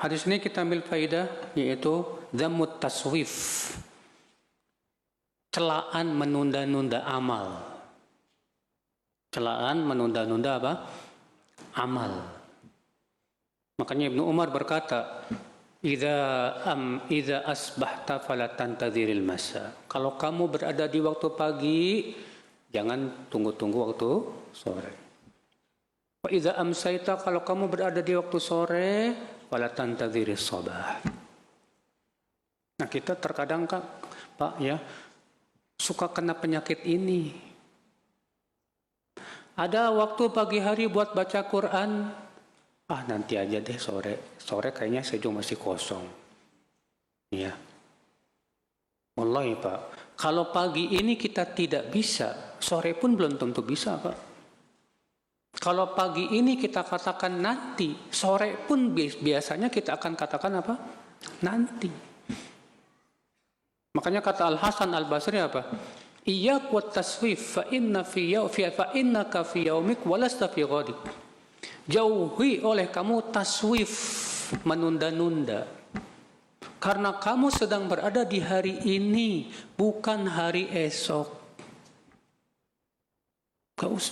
Hadis ini kita ambil faidah, yaitu dhammut taswif, celaan menunda-nunda amal. Celaan menunda-nunda apa? Amal. Makanya Ibnu Umar berkata, Idza asbahta fala tantadhiril masa. Kalau kamu berada di waktu pagi, jangan tunggu-tunggu waktu sore. Wa idza amsayta, kalau kamu berada di waktu sore, fala tantadhiris sabah. Nah, kita terkadang Pak ya, suka kena penyakit ini. Ada waktu pagi hari buat baca Quran, nanti aja deh sore kayaknya saya juga masih kosong. Ya. Wallahi Pak, kalau pagi ini kita tidak bisa, sore pun belum tentu bisa Pak. Kalau pagi ini kita katakan nanti, sore pun biasanya kita akan katakan apa? Nanti. Makanya kata Al-Hasan Al-Basri apa? Iyyak wat taswif fa innaka fi yaumik wa lasta fi ghadik. Jauhi oleh kamu taswif, menunda-nunda. Karena kamu sedang berada di hari ini, bukan hari esok.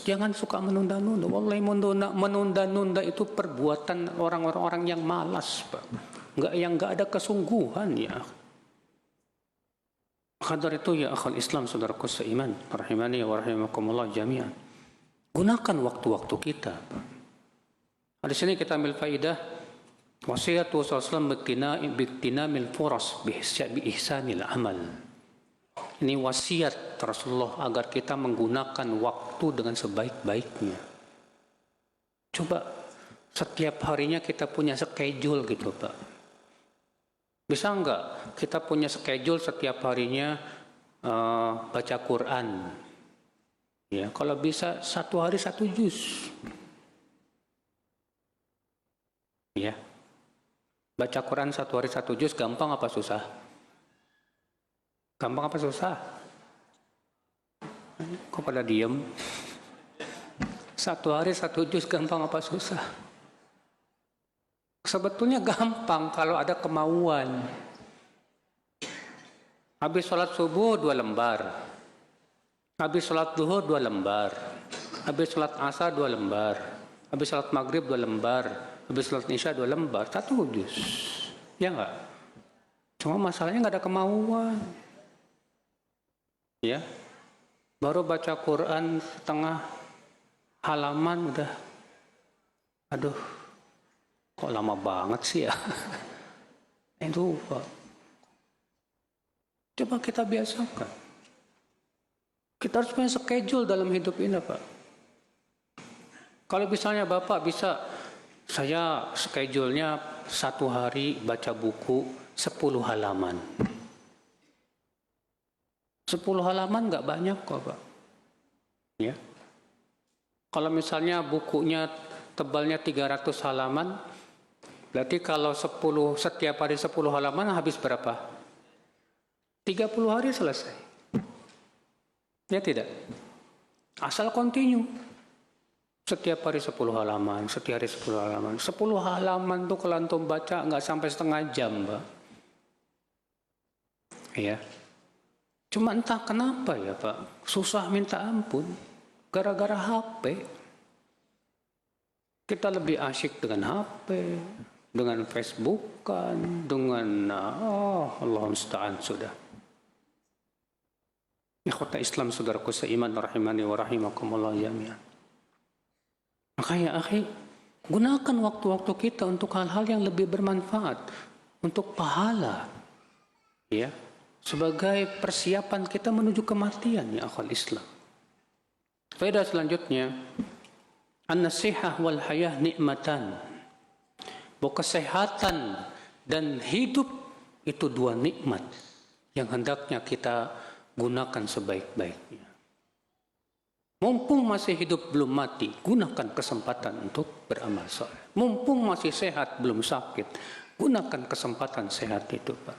Jangan suka menunda-nunda. Wallahi menunda-nunda itu perbuatan orang-orang yang malas, Pak. Yang enggak ada kesungguhan ya. Maka dari itu ya akhal Islam, saudaraku seiman, rahimani wa rahimakumullah jami'an. Gunakan waktu-waktu kita, Pak. Di sini kita ambil faidah wasiat Rasulullah bitinamil furas bi ihsanil amal. Ini wasiat Rasulullah agar kita menggunakan waktu dengan sebaik-baiknya. Coba setiap harinya kita punya schedule gitu Pak. Bisa enggak kita punya schedule setiap harinya baca Quran? Ya, kalau bisa 1 hari 1 juz. Ya. Baca Quran 1 hari 1 juz gampang apa susah? Gampang apa susah? Kok pada diem? 1 hari 1 juz gampang apa susah? Sebetulnya gampang kalau ada kemauan. Habis sholat subuh 2 lembar. Habis sholat zuhur 2 lembar. Habis sholat asar 2 lembar. Habis sholat maghrib 2 lembar. Habis sholat isya 2 lembar. 1 juz. Ya enggak? Cuma masalahnya enggak ada kemauan. Ya. Baru baca Quran setengah halaman udah. Aduh. Kok lama banget sih ya? Itu Pak. Coba kita biasakan. Kita harus punya schedule dalam hidup ini Pak. Kalau misalnya Bapak bisa, saya schedule-nya 1 hari baca buku 10 halaman. 10 halaman nggak banyak kok Pak. Ya. Kalau misalnya bukunya tebalnya 300 halaman, berarti kalau setiap hari 10 halaman habis berapa? 30 hari selesai. Ya tidak? Asal continue. Setiap hari 10 halaman, setiap hari 10 halaman. 10 halaman tuh kalau antum baca nggak sampai setengah jam, Pak. Ya. Cuma entah kenapa ya, Pak. Susah minta ampun. Gara-gara HP. Kita lebih asyik dengan HP, dengan Facebook kan, dengan Allah musta'an sudah. Ikhwata Islam saudaraku seiman rahimani wa rahimakumullah jami'an. Maka ya akhi, gunakan waktu-waktu kita untuk hal-hal yang lebih bermanfaat, untuk pahala. Ya, sebagai persiapan kita menuju kematian ya akhal Islam. Faedah selanjutnya, an-nasihah wal hayah nikmatan. Bahwa kesehatan dan hidup itu 2 nikmat yang hendaknya kita gunakan sebaik-baiknya. Mumpung masih hidup belum mati, gunakan kesempatan untuk beramal saleh. Mumpung masih sehat belum sakit, gunakan kesempatan sehat itu, Pak.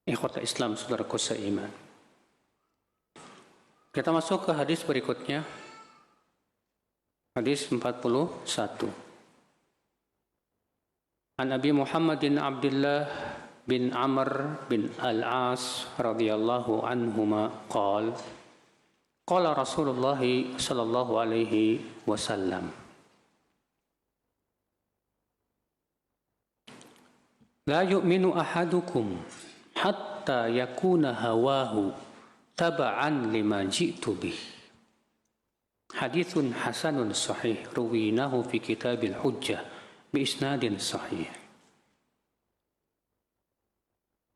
Ikhwata Islam saudaraku seiman. Kita masuk ke hadis berikutnya. Hadis 41. An Abi Muhammadin Abdullah bin Amr bin Al-As radhiyallahu anhuma qala qala Rasulullah sallallahu alaihi wasallam la yu'minu ahadukum hatta yakuna hawahu taba'an lima ji'tu bih. Hadithun hasanun sahih ruwinahu fi kitabil hujjah bi isnadin sahih.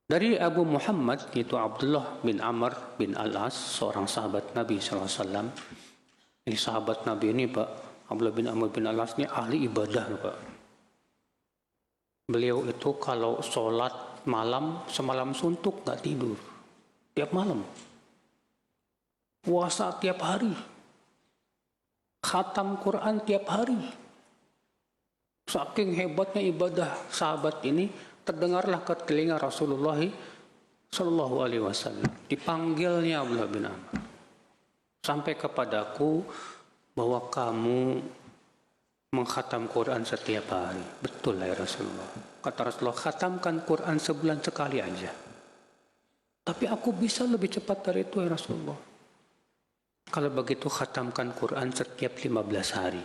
Dari Abu Muhammad, yaitu Abdullah bin Amr bin Al-As, seorang sahabat Nabi SAW. Ini sahabat Nabi ini Pak, Abdullah bin Amr bin Al-As ini ahli ibadah Pak. Beliau itu kalau sholat malam, semalam suntuk nggak tidur. Tiap malam. Puasa tiap hari. Khatam Quran tiap hari. Saking hebatnya ibadah sahabat ini, terdengarlah ke telinga Rasulullah Sallallahu Alaihi Wasallam. Dipanggilnya Abdullah bin Amr. Sampai kepadaku bahwa kamu mengkhatam Quran setiap hari. Betul ya Rasulullah. Kata Rasulullah, khatamkan Quran sebulan sekali aja. Tapi aku bisa lebih cepat dari itu ya Rasulullah. Kalau begitu khatamkan Quran setiap 15 hari.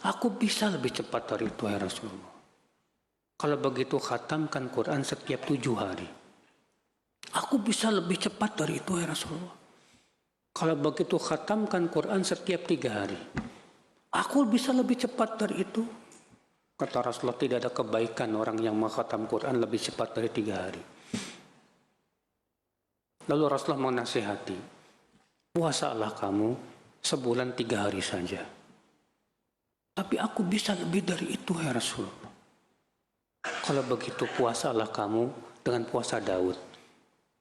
Aku bisa lebih cepat dari itu ya Rasulullah. Kalau begitu khatamkan Quran setiap 7 hari. Aku bisa lebih cepat dari itu ya Rasulullah. Kalau begitu khatamkan Quran setiap 3 hari. Aku bisa lebih cepat dari itu. Kata Rasulullah, tidak ada kebaikan orang yang mengkhatam Quran lebih cepat dari 3 hari. Lalu Rasulullah menasihati, puasalah kamu sebulan 3 hari saja. Tapi aku bisa lebih dari itu ya Rasulullah. Kalau begitu puasalah kamu dengan puasa Daud.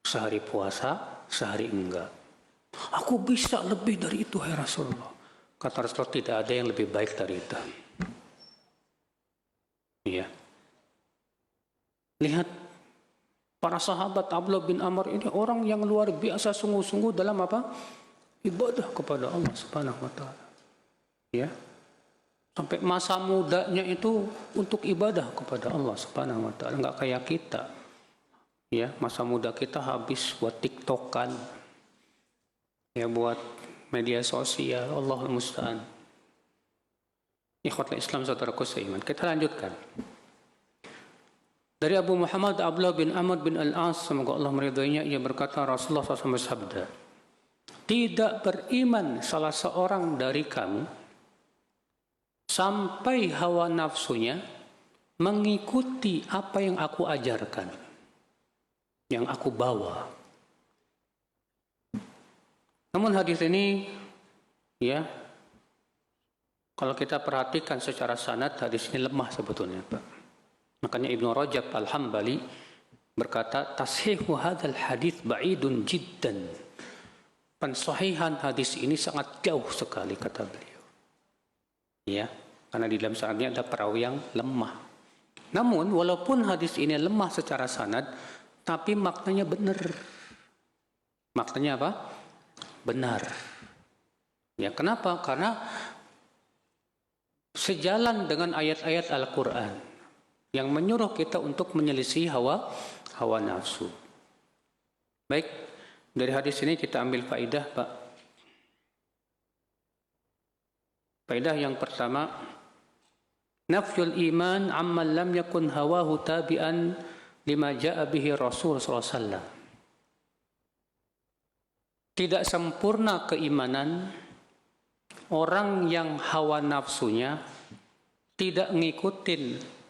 Sehari puasa, sehari enggak. Aku bisa lebih dari itu ya Rasulullah. Kata Rasulullah, tidak ada yang lebih baik dari itu. Iya. Lihat para sahabat Abdullah bin Amr ini orang yang luar biasa sungguh-sungguh dalam apa? Ibadah kepada Allah Subhanahu wa taala. Ya. Sampai masa mudanya itu untuk ibadah kepada Allah Subhanahu wa taala, enggak kayak kita. Ya, masa muda kita habis buat TikTokan. Ya, buat media sosial, Allahul musta'an. Ikhwatul Islam saudaraku seiman. Kita lanjutkan. Dari Abu Muhammad Abdullah bin Amr bin Al-As, semoga Allah meridhoinya, ia berkata Rasulullah SAW bersabda, tidak beriman salah seorang dari kamu sampai hawa nafsunya mengikuti apa yang aku ajarkan, yang aku bawa. Namun hadis ini, ya, kalau kita perhatikan secara sanad, hadis ini lemah sebetulnya, Pak. Makanya Ibnu Rajab Al-Hambali berkata, tashihu hadzal hadits ba'idun jiddan. Pensahihan hadis ini sangat jauh sekali, kata beliau. Ya, karena di dalam sanadnya ada perawi yang lemah. Namun, walaupun hadis ini lemah secara sanad, tapi maknanya benar. Maknanya apa? Benar. Ya, kenapa? Karena sejalan dengan ayat-ayat Al-Quran yang menyuruh kita untuk menyelisih hawa nafsu. Baik, dari hadis ini kita ambil faidah, Pak. Faidah yang pertama, nafyul iman amman lam yakun hawahu tabi'an lima ja'a bihi Rasul sallallahu alaihi wasallam. Tidak sempurna keimanan orang yang hawa nafsunya tidak ngikutin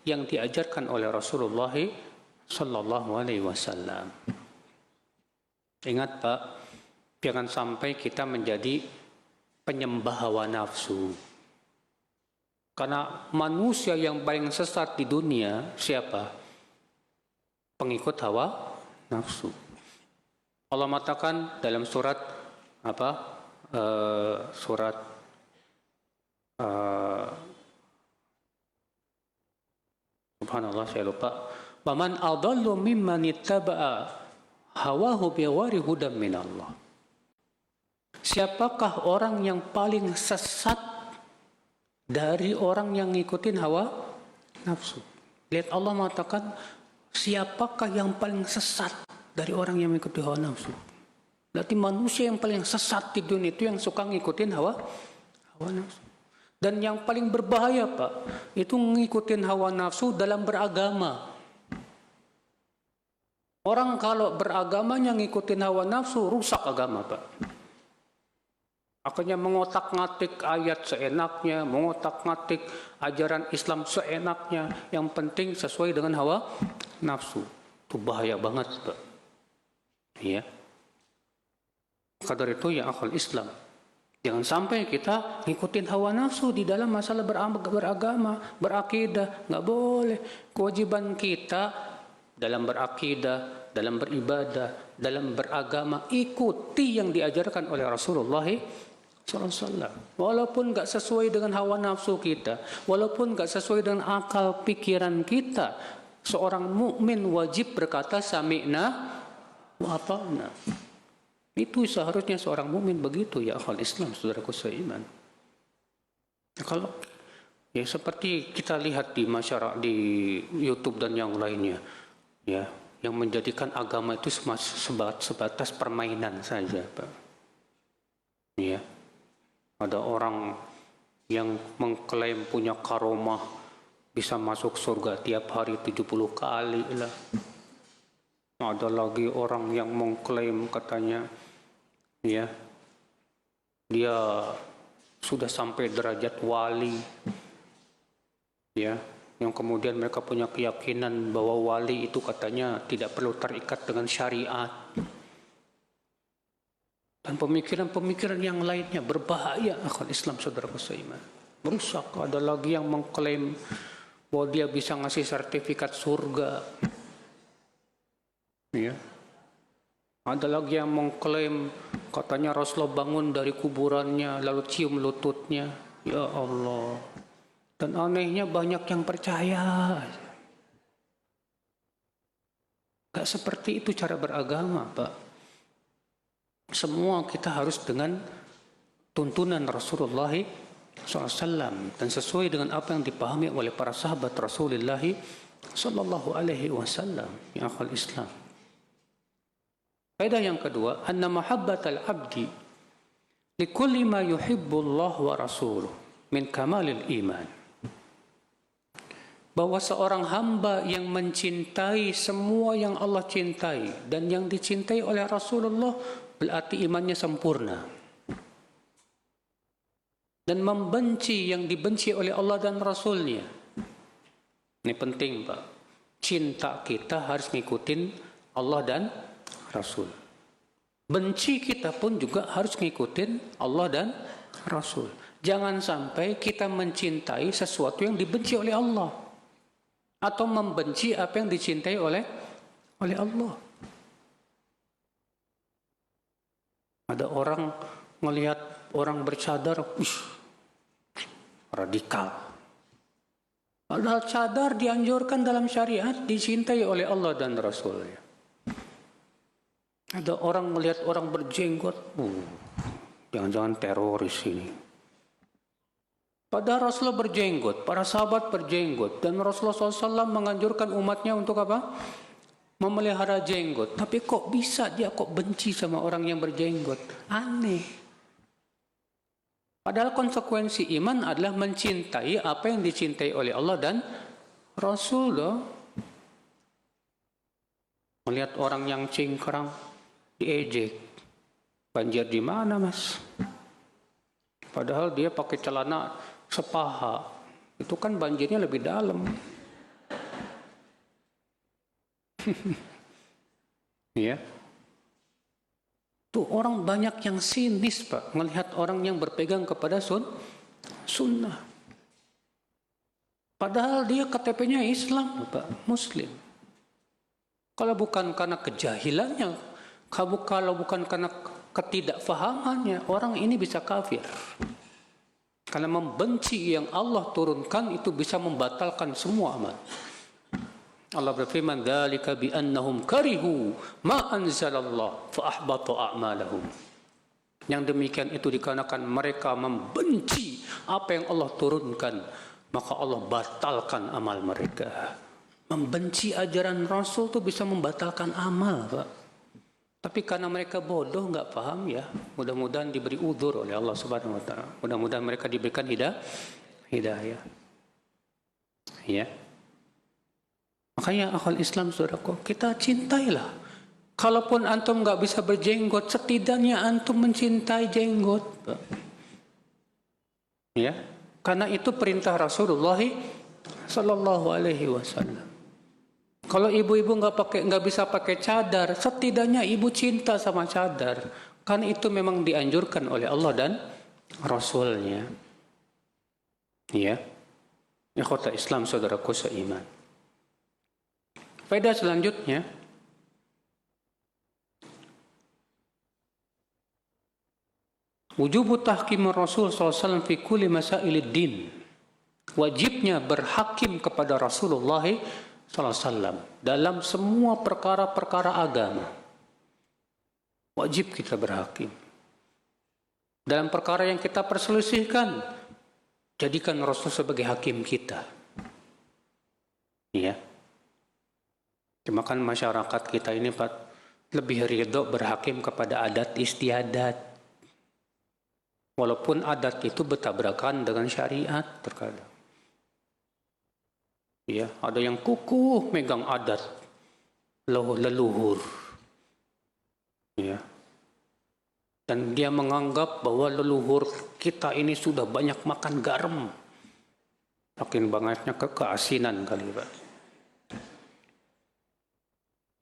yang diajarkan oleh Rasulullah sallallahu alaihi wasallam. Ingat Pak, jangan sampai kita menjadi penyembah hawa nafsu. Karena manusia yang paling sesat di dunia siapa? Pengikut hawa nafsu. Allah mengatakan dalam surat apa? Subhanallah, saya lupa. Waman adallu mimman ittaba'a hawahu bighairi hudan minallah. Siapakah orang yang paling sesat dari orang yang ngikutin hawa nafsu? Lihat Allah mengatakan, siapakah yang paling sesat dari orang yang mengikuti hawa nafsu? Berarti manusia yang paling sesat di dunia itu yang suka ngikutin hawa nafsu. Dan yang paling berbahaya, Pak, itu ngikutin hawa nafsu dalam beragama. Orang kalau beragamanya ngikutin hawa nafsu, rusak agama, Pak. Akhirnya mengotak-ngatik ayat seenaknya, mengotak-ngatik ajaran Islam seenaknya. Yang penting sesuai dengan hawa nafsu. Itu bahaya banget, Pak. Ya. Maka dari itu ya akhul Islam, jangan sampai kita ngikutin hawa nafsu di dalam masalah beragama, berakidah. Nggak boleh. Kewajiban kita dalam berakidah, dalam beribadah, dalam beragama, ikuti yang diajarkan oleh Rasulullah SAW. Walaupun nggak sesuai dengan hawa nafsu kita, walaupun nggak sesuai dengan akal pikiran kita, seorang mukmin wajib berkata sami'na wa ata'na. Itu seharusnya seorang mukmin begitu ya akhwal Islam, saudaraku seiman. Kalau ya seperti kita lihat di masyarakat, di YouTube dan yang lainnya, ya, yang menjadikan agama itu sebatas permainan saja, Pak. Ya. Ada orang yang mengklaim punya karomah bisa masuk surga tiap hari 70 kali lah. Ada lagi orang yang mengklaim katanya, ya, dia sudah sampai derajat wali, ya, yang kemudian mereka punya keyakinan bahwa wali itu katanya tidak perlu terikat dengan syariat. Dan pemikiran-pemikiran yang lainnya berbahaya akhwat Islam, saudaraku seiman. Merusak. Ada lagi yang mengklaim bahwa dia bisa ngasih sertifikat surga. Ya. Ada lagi yang mengklaim katanya Rasulullah bangun dari kuburannya lalu cium lututnya. Ya Allah. Dan anehnya banyak yang percaya. Gak seperti itu cara beragama, Pak. Semua kita harus dengan tuntunan Rasulullah SAW dan sesuai dengan apa yang dipahami oleh para sahabat Rasulullah Sallallahu Alaihi Wasallam. Ya akhwal Islam. Faedah yang kedua, anna mahabbatal abdi likulli ma yuhibbu Allah wa rasuluh min kamalil iman. Bahwa seorang hamba yang mencintai semua yang Allah cintai dan yang dicintai oleh Rasulullah berarti imannya sempurna. Dan membenci yang dibenci oleh Allah dan Rasulnya. Ini penting, Pak. Cinta kita harus ngikutin Allah dan Rasul. Benci kita pun juga harus ngikutin Allah dan Rasul. Jangan sampai kita mencintai sesuatu yang dibenci oleh Allah. Atau membenci apa yang dicintai oleh Allah. Ada orang melihat orang bercadar, radikal. Padahal cadar dianjurkan dalam syariat, dicintai oleh Allah dan Rasulnya. Ada orang melihat orang berjenggot, jangan-jangan teroris ini. Padahal Rasulullah berjenggot, para sahabat berjenggot, dan Rasulullah SAW menganjurkan umatnya untuk apa? Memelihara jenggot. Tapi kok bisa dia kok benci sama orang yang berjenggot? Aneh. Padahal konsekuensi iman adalah mencintai apa yang dicintai oleh Allah dan Rasul. Melihat orang yang cingkrang, diejek. Banjir di mana, Mas? Padahal dia pakai celana sepaha. Itu kan banjirnya lebih dalam. Ya. Tuh orang banyak yang sinis, Pak, melihat orang yang berpegang kepada sunnah. Padahal dia KTP-nya Islam, Pak, Muslim. Kalau bukan karena kejahilannya, kalau bukan karena ketidakfahamannya, orang ini bisa kafir. Karena membenci yang Allah turunkan itu bisa membatalkan semua amal. Allah berfirman, "Dzalika bi annahum karihu ma anzalallah fa ahbata a'malahum." Yang demikian itu dikarenakan mereka membenci apa yang Allah turunkan, maka Allah batalkan amal mereka. Membenci ajaran Rasul itu bisa membatalkan amal, Pak. Tapi karena mereka bodoh, nggak paham ya. Mudah-mudahan diberi udzur oleh Allah Subhanahu Wa Taala. Mudah-mudahan mereka diberikan hidayah. Ya. Makanya akal Islam, saudaraku, kita cintailah. Kalaupun antum nggak bisa berjenggot, setidaknya antum mencintai jenggot, Pak. Ya. Karena itu perintah Rasulullah Sallallahu Alaihi Wasallam. Kalau ibu-ibu nggak bisa pakai cadar, setidaknya ibu cinta sama cadar, karena itu memang dianjurkan oleh Allah dan Rasulnya. Ya, ikhwata Islam, saudaraku seiman. Faedah selanjutnya, wujubu tahkim Rasul SAW fi kulli masailid din. Wajibnya berhakim kepada Rasulullah SAW dalam semua perkara-perkara agama. Wajib kita berhakim. Dalam perkara yang kita perselisihkan, jadikan Rasul sebagai hakim kita. Ya. Cuma kan masyarakat kita ini, Pak, lebih ridho berhakim kepada adat istiadat. Walaupun adat itu bertabrakan dengan syariat terkadang. Ya, ada yang kukuh megang adat leluhur. Ya. Dan dia menganggap bahwa leluhur kita ini sudah banyak makan garam. Makin banyaknya keasinan kali, Pak.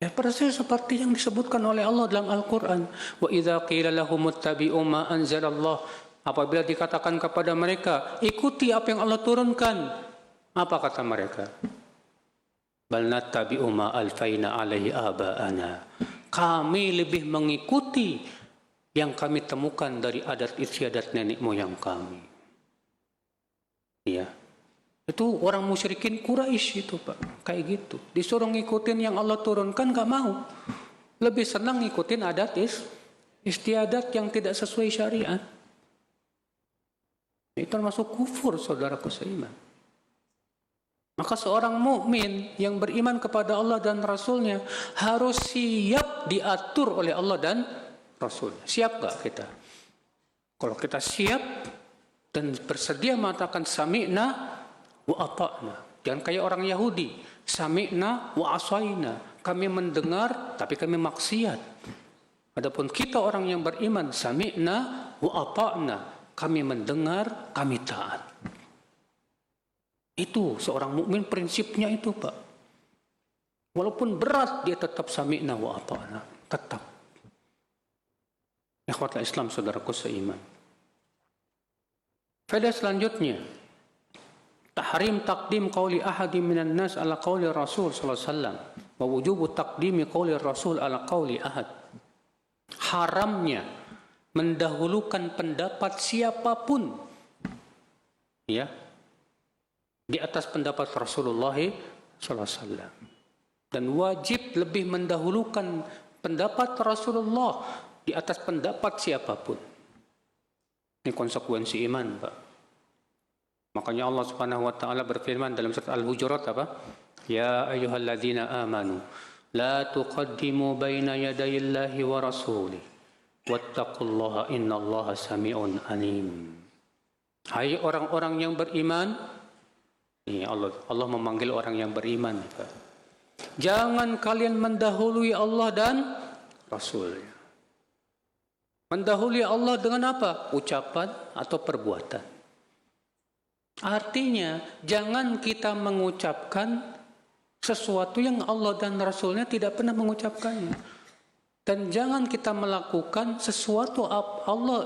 Ya, persis seperti yang disebutkan oleh Allah dalam Al-Quran. Wa idza qila lahum ittabi'u ma anzalallah. Apabila dikatakan kepada mereka, ikuti apa yang Allah turunkan. Apa kata mereka? Bal nattabi'u ma alfaina alaihi aba'ana. Kami lebih mengikuti yang kami temukan dari adat istiadat nenek moyang kami. Ya. Itu orang musyrikin Quraisy itu, Pak. Kayak gitu. Disuruh ngikutin yang Allah turunkan, gak mau. Lebih senang ngikutin adat istiadat yang tidak sesuai syariat. Itu termasuk kufur, saudaraku seiman. Maka seorang mukmin yang beriman kepada Allah dan Rasulnya harus siap diatur oleh Allah dan Rasul. Siap gak kita? Kalau kita siap dan bersedia mengatakan sami'na wa ata'na. Jangan kayak orang Yahudi. Sami'na wa asaina. Kami mendengar tapi kami maksiat. Adapun kita orang yang beriman, sami'na wa ata'na. Kami mendengar, kami taat. Itu seorang mukmin prinsipnya itu, Pak. Walaupun berat dia tetap sami'na wa ata'na, tetap. Ikhwatul Islam, saudaraku seiman. Faedah selanjutnya, tahrim taqdim qauli ahadin minan nas ala qauli Rasul sallallahu alaihi wasallam wa wujubu taqdimi qauli Rasul ala qauli ahad. Haramnya mendahulukan pendapat siapapun, ya, di atas pendapat Rasulullah SAW. Dan wajib lebih mendahulukan pendapat Rasulullah di atas pendapat siapapun. Ini konsekuensi iman, Pak. Makanya Allah Subhanahu wa taala berfirman dalam surat Al-Hujurat apa? Ya ayyuhalladzina amanu la tuqaddimu baina yadayillahi wa rasulih wattaqullaha innallaha sami'un alim. Hai orang-orang yang beriman, ini Allah memanggil orang yang beriman. Jangan kalian mendahului Allah dan Rasulnya. Mendahului Allah dengan apa? Ucapan atau perbuatan. Artinya, jangan kita mengucapkan sesuatu yang Allah dan Rasulnya tidak pernah mengucapkannya. Dan jangan kita melakukan sesuatu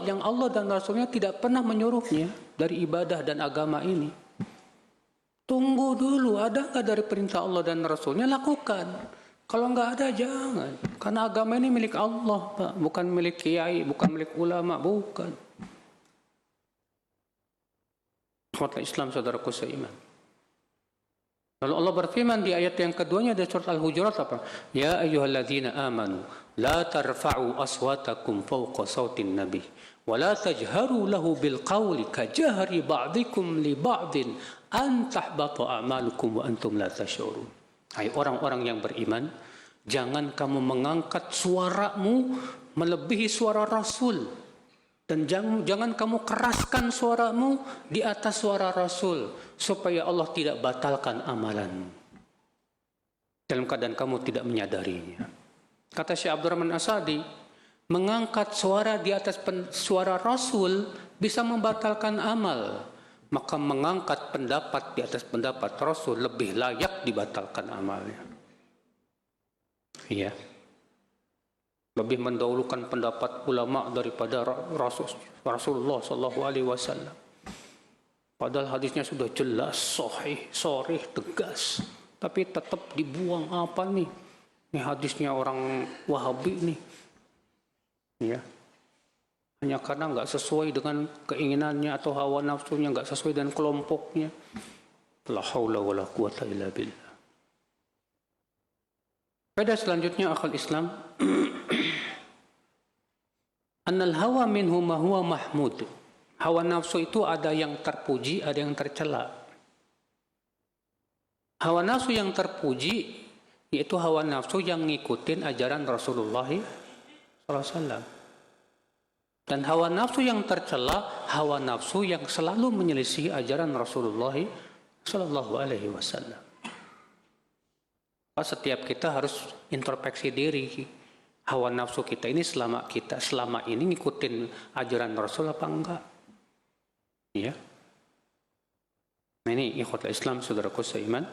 yang Allah dan Rasulnya tidak pernah menyuruhnya dari ibadah dan agama ini. Tunggu dulu, ada nggak dari perintah Allah dan Rasulnya, lakukan. Kalau nggak ada, jangan. Karena agama ini milik Allah, Pak. Bukan milik kiai, bukan milik ulama, bukan. Ikhwatul Islam, saudaraku seiman. Lalu Allah berfirman di ayat yang keduanya dari surat Al-Hujurat apa? Ya ayyuhalladzina amanu la tarfa'u aswatakum fawqa sautin nabi wa la tajharu lahu bil qawli ka jahri ba'dikum li ba'din an tahbata a'malukum wa antum la tash'urun. Hai orang-orang yang beriman, jangan kamu mengangkat suaramu melebihi suara Rasul. Dan jangan kamu keraskan suaramu di atas suara Rasul, supaya Allah tidak batalkan amalanmu dalam keadaan kamu tidak menyadarinya. Kata Syekh Abdurrahman As-Sa'di, mengangkat suara di atas suara Rasul bisa membatalkan amal. Maka mengangkat pendapat di atas pendapat Rasul lebih layak dibatalkan amalnya. Iya. Lebih mendahulukan pendapat ulama daripada Rasulullah Sallallahu Alaihi Wasallam. Padahal hadisnya sudah jelas, sahih, sharih, tegas, tapi tetap dibuang apa nih? Ini hadisnya orang Wahabi nih, ya. Hanya karena nggak sesuai dengan keinginannya atau hawa nafsunya, nggak sesuai dengan kelompoknya. La haula wala quwata illa billah. Pada selanjutnya akal Islam, annal hawa minhu ma huwa mahmud. Hawa nafsu itu ada yang terpuji, ada yang tercela. Hawa nafsu yang terpuji yaitu hawa nafsu yang ngikutin ajaran Rasulullah SAW. Dan hawa nafsu yang tercela, hawa nafsu yang selalu menyelisih ajaran Rasulullah SAW. Setiap kita harus introspeksi diri. Hawa nafsu kita ini selama ini ngikutin ajaran Rasul apa enggak? Ya. Nah, ini ikhwatul Islam, saudaraku seiman.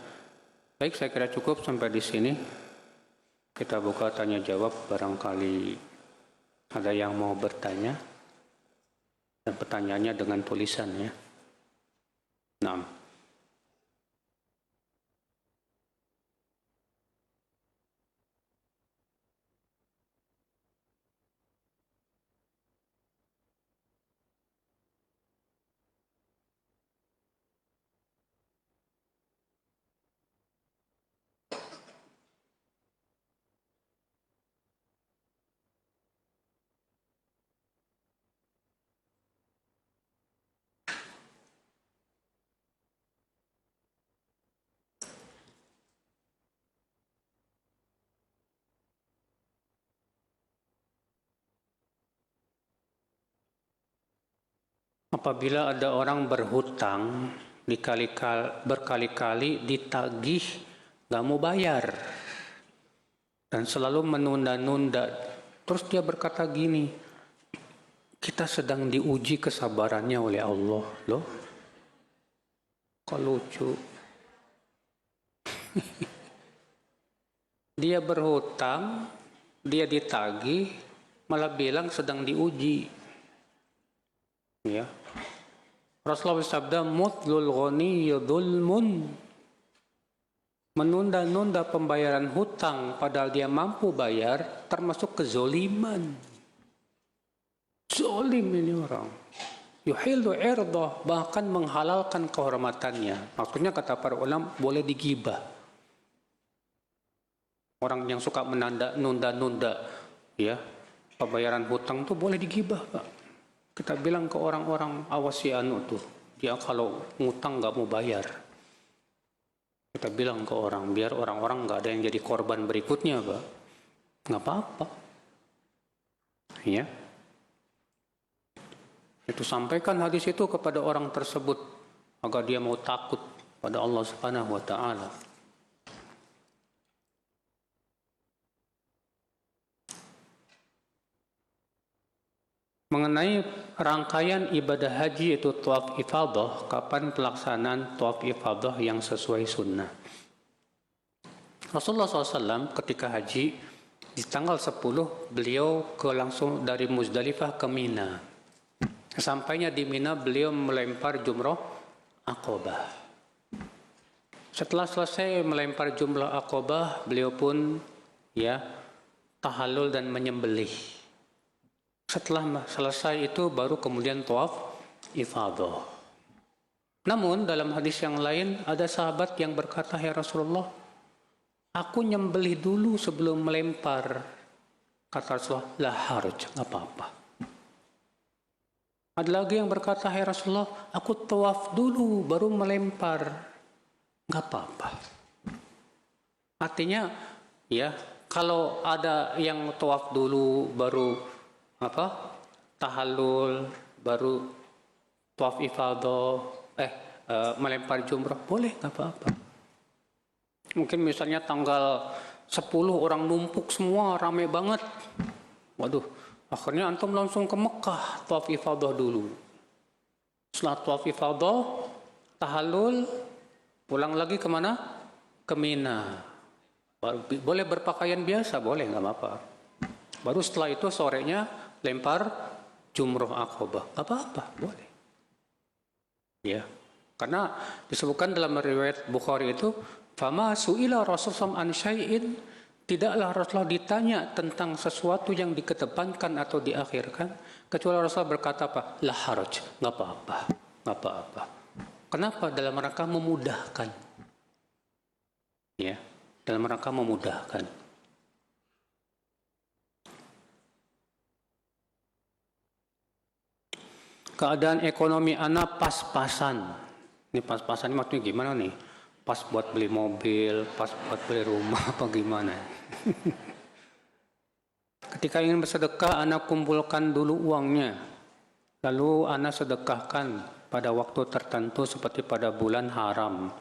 Baik, saya kira cukup sampai di sini. Kita buka tanya jawab, barangkali ada yang mau bertanya. Dan pertanyaannya dengan tulisan ya. Nah. Apabila ada orang berhutang berkali-kali ditagih gak mau bayar dan selalu menunda-nunda, terus dia berkata gini, kita sedang diuji kesabarannya oleh Allah loh. Kok lucu. Dia berhutang, dia ditagih, malah bilang sedang diuji. Ya. Rasulullah bersabda, mutlul ghani dzulmun. Menunda-nunda pembayaran hutang padahal dia mampu bayar termasuk kezoliman. Zolim ini orang. Yuhillu irdah, bahkan menghalalkan kehormatannya. Maksudnya kata para ulama boleh digibah. Orang yang suka menunda-nunda ya, pembayaran hutang tuh boleh digibah, Pak. Kita bilang ke orang-orang, awas si anu tuh, dia kalau ngutang nggak mau bayar. Kita bilang ke orang, biar orang-orang nggak ada yang jadi korban berikutnya, Pak. Nggak apa-apa. Ya. Itu sampaikan hadis itu kepada orang tersebut agar dia mau takut pada Allah Subhanahu wa taala. Mengenai rangkaian ibadah haji itu tawaf ifadah, kapan pelaksanaan tawaf ifadah yang sesuai sunnah? Rasulullah SAW ketika haji di tanggal 10 beliau langsung dari Muzdalifah ke Mina. Sampainya di Mina beliau melempar jumrah Aqabah. Setelah selesai melempar jumrah Aqabah, beliau pun ya tahallul dan menyembelih. Setelah selesai itu baru kemudian tawaf ifadah. Namun dalam hadis yang lain ada sahabat yang berkata, ya Rasulullah, aku nyembelih dulu sebelum melempar. Kata Rasulullah, la haraj, nggak apa-apa. Ada lagi yang berkata, ya Rasulullah, aku tawaf dulu baru melempar. Nggak apa-apa. Artinya ya, kalau ada yang tawaf dulu baru tahallul, baru tawaf ifadah, melempar jumrah, boleh, nggak apa-apa. Mungkin misalnya tanggal 10 orang numpuk semua, rame banget. Waduh, akhirnya antum langsung ke Mekah, tawaf ifadah dulu. Setelah tawaf ifadah, tahallul, pulang lagi kemana? Ke Mina. Boleh berpakaian biasa, boleh, nggak apa-apa. Baru setelah itu sorenya lempar jumrah Aqabah, nggak apa-apa, boleh. Ya, karena disebutkan dalam riwayat Bukhari itu, fama su'ila Rasulullah an syai'in, tidaklah Rasulullah ditanya tentang sesuatu yang dikedepankan atau diakhirkan, kecuali Rasulullah berkata apa? La haraj, nggak apa-apa, nggak apa-apa. Kenapa? Dalam rangka memudahkan. Ya, dalam rangka memudahkan. Keadaan ekonomi anak pas-pasan. Ini pas-pasan ini maksudnya gimana nih? Pas buat beli mobil, pas buat beli rumah, apa gimana? Ketika ingin bersedekah, anak kumpulkan dulu uangnya. Lalu anak sedekahkan pada waktu tertentu seperti pada bulan haram,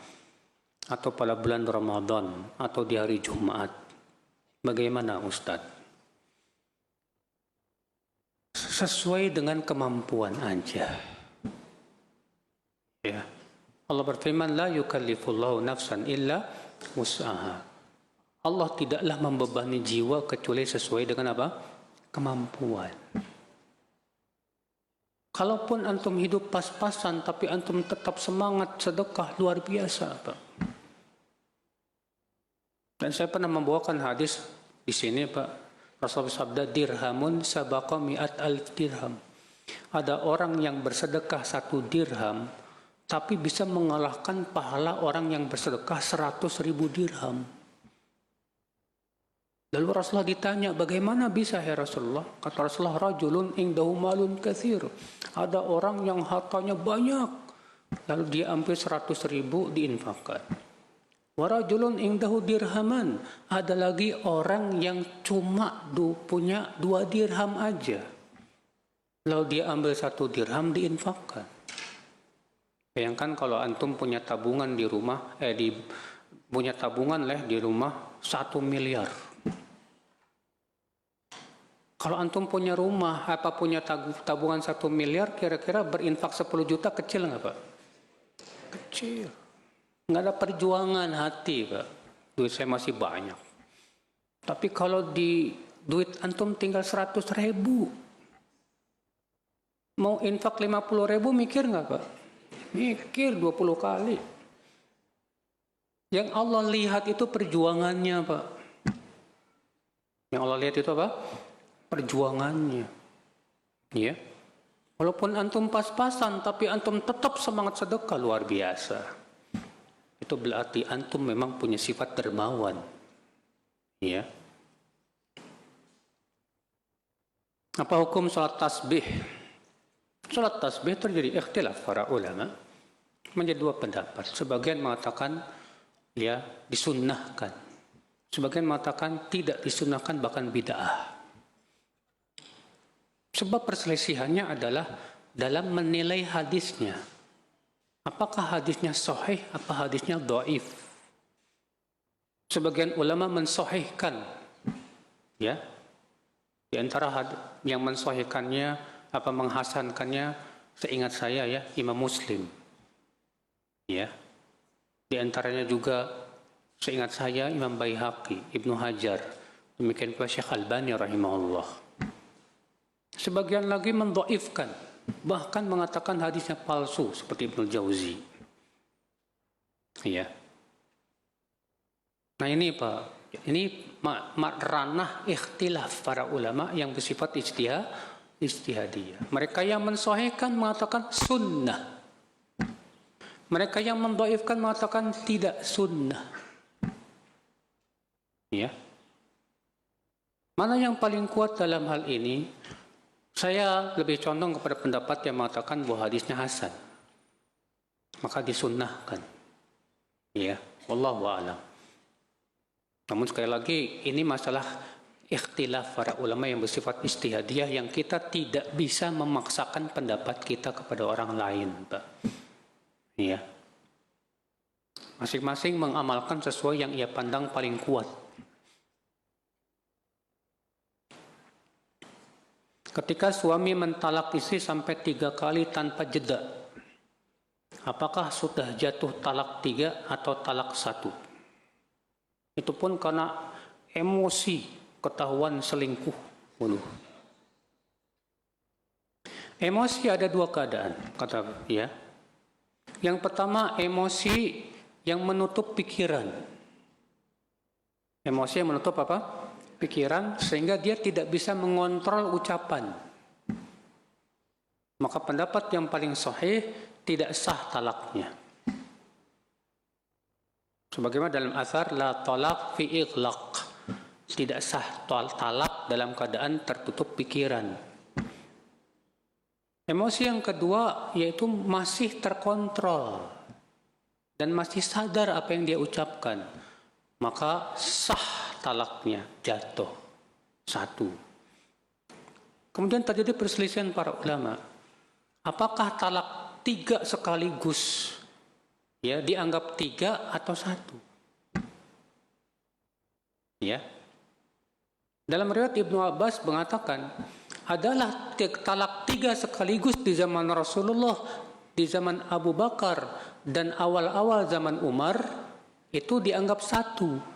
atau pada bulan Ramadan, atau di hari Jumat. Bagaimana Ustadz? Sesuai dengan kemampuan aja. Ya. Allah berfirman, la yukallifullahu nafsan illa wus'aha. Allah tidaklah membebani jiwa kecuali sesuai dengan apa? Kemampuan. Kalaupun antum hidup pas-pasan, tapi antum tetap semangat sedekah, luar biasa, Pak. Dan saya pernah membawakan hadis di sini, Pak. Rasulullah sabda, dirhamun sabaqa mi'at alf dirham. Ada orang yang bersedekah 1 dirham, tapi bisa mengalahkan pahala orang yang bersedekah 100.000 dirham. Lalu Rasulullah ditanya, bagaimana bisa ya Rasulullah? Kata Rasulullah, rajulun indahu malun katsir. Ada orang yang hartanya banyak, lalu dia ambil 100.000 diinfakkan. Wa rajulun indahu dirhaman. Ada lagi orang yang cuma punya 2 dirham aja, lalu dia ambil 1 dirham diinfakkan. Bayangkan kalau antum punya tabungan di rumah, punya tabungan di rumah 1 miliar. Kalau antum punya rumah, punya tabungan 1 miliar, kira-kira berinfak 10 juta kecil nggak, Pak? Kecil. Nggak ada perjuangan hati, Pak. Duit saya masih banyak. Tapi kalau di duit antum tinggal 100.000, mau infak 50.000, mikir nggak, Pak? Mikir 20 kali. Yang Allah lihat itu perjuangannya, Pak. Yang Allah lihat itu apa? Perjuangannya. Ya. Walaupun antum pas-pasan, tapi antum tetap semangat sedekah, luar biasa. Itu berarti antum memang punya sifat dermawan. Ya. Apa hukum salat tasbih? Salat tasbih terjadi ikhtilaf para ulama. Menjadi 2 pendapat. Sebagian mengatakan ya disunnahkan. Sebagian mengatakan tidak disunnahkan, bahkan bid'ah. Sebab perselisihannya adalah dalam menilai hadisnya. Apakah hadisnya sahih, apa hadisnya dhaif? Sebagian ulama mensahihkan. Ya. Di antara yang mensahihkannya, menghasankannya, seingat saya ya, Imam Muslim. Ya. Di antaranya juga seingat saya Imam Baihaqi, Ibnu Hajar, demikian pula Syekh Albani rahimahullah. Sebagian lagi mendhaifkan, bahkan mengatakan hadisnya palsu seperti Ibnu Jauzi. Ya. Nah ini Pak, ini ranah ikhtilaf para ulama yang bersifat ijtihadiyah. Mereka yang mensahihkan mengatakan sunnah. Mereka yang mendhaifkan mengatakan tidak sunnah. Ya. Mana yang paling kuat dalam hal ini? Saya lebih condong kepada pendapat yang mengatakan bahwa hadisnya hasan. Maka disunnahkan. Ya, wallahu a'lam. Namun sekali lagi, ini masalah ikhtilaf para ulama yang bersifat ijtihadiyah yang kita tidak bisa memaksakan pendapat kita kepada orang lain, Pak. Ya. Masing-masing mengamalkan sesuai yang ia pandang paling kuat. Ketika suami mentalak istri sampai 3 kali tanpa jeda, apakah sudah jatuh talak 3 atau talak 1? Itu pun karena emosi ketahuan selingkuh. Emosi ada 2 keadaan, kata ya. Yang pertama, emosi yang menutup pikiran. Emosi yang menutup apa? Pikiran, sehingga dia tidak bisa mengontrol ucapan. Maka pendapat yang paling sahih, tidak sah talaknya. Sebagaimana dalam athar, la talaq fi ighlaq. Tidak sah talak dalam keadaan tertutup pikiran. Emosi yang kedua, yaitu masih terkontrol dan masih sadar apa yang dia ucapkan. Maka sah talaknya, jatuh. 1. Kemudian terjadi perselisihan para ulama. Apakah talak 3 sekaligus? Ya, dianggap 3 atau 1? Ya. Dalam riwayat Ibnu Abbas mengatakan, adalah talak 3 sekaligus di zaman Rasulullah, di zaman Abu Bakar, dan awal-awal zaman Umar, itu dianggap 1.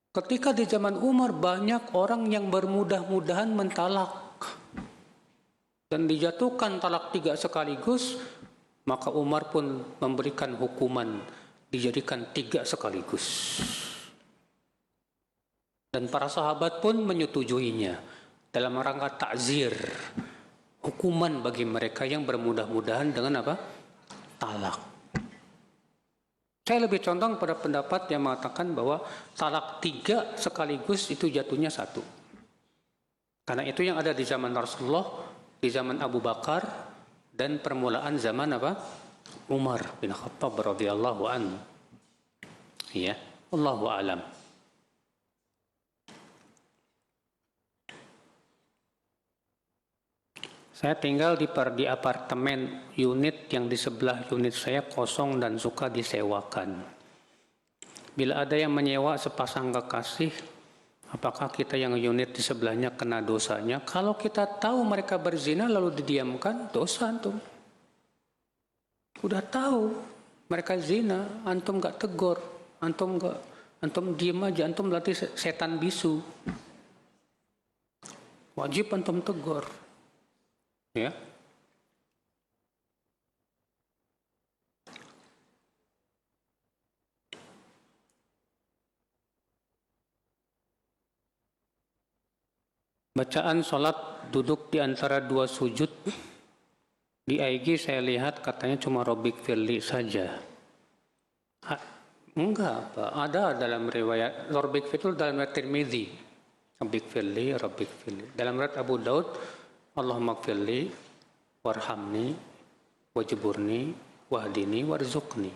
Ketika di zaman Umar banyak orang yang bermudah-mudahan mentalak dan dijatuhkan talak 3 sekaligus, maka Umar pun memberikan hukuman dijadikan 3 sekaligus. Dan para sahabat pun menyetujuinya dalam rangka takzir, hukuman bagi mereka yang bermudah-mudahan dengan apa? Talak. Saya lebih condong pada pendapat yang mengatakan bahwa talak 3 sekaligus itu jatuhnya 1. Karena itu yang ada di zaman Rasulullah, di zaman Abu Bakar, dan permulaan zaman apa? Umar bin Khattab radhiyallahu anhu. Ya, Allahu a'lam. Saya tinggal di apartemen unit yang di sebelah unit saya kosong dan suka disewakan. Bila ada yang menyewa sepasang kekasih, apakah kita yang unit di sebelahnya kena dosanya? Kalau kita tahu mereka berzina lalu didiamkan, dosa antum. Udah tahu mereka zina, antum gak tegur, antum diem aja, antum berarti setan bisu. Wajib antum tegur. Ya. Bacaan sholat duduk di antara 2 sujud. Di IG saya lihat katanya cuma Rabbik firli saja. Enggak, Pak. Ada dalam riwayat Rabbik firli dalam riwayat Tirmidzi. Rabbik firli. Dalam riwayat Abu Daud, Allahumma gfirli warhamni wajburni wahdini warzuqni.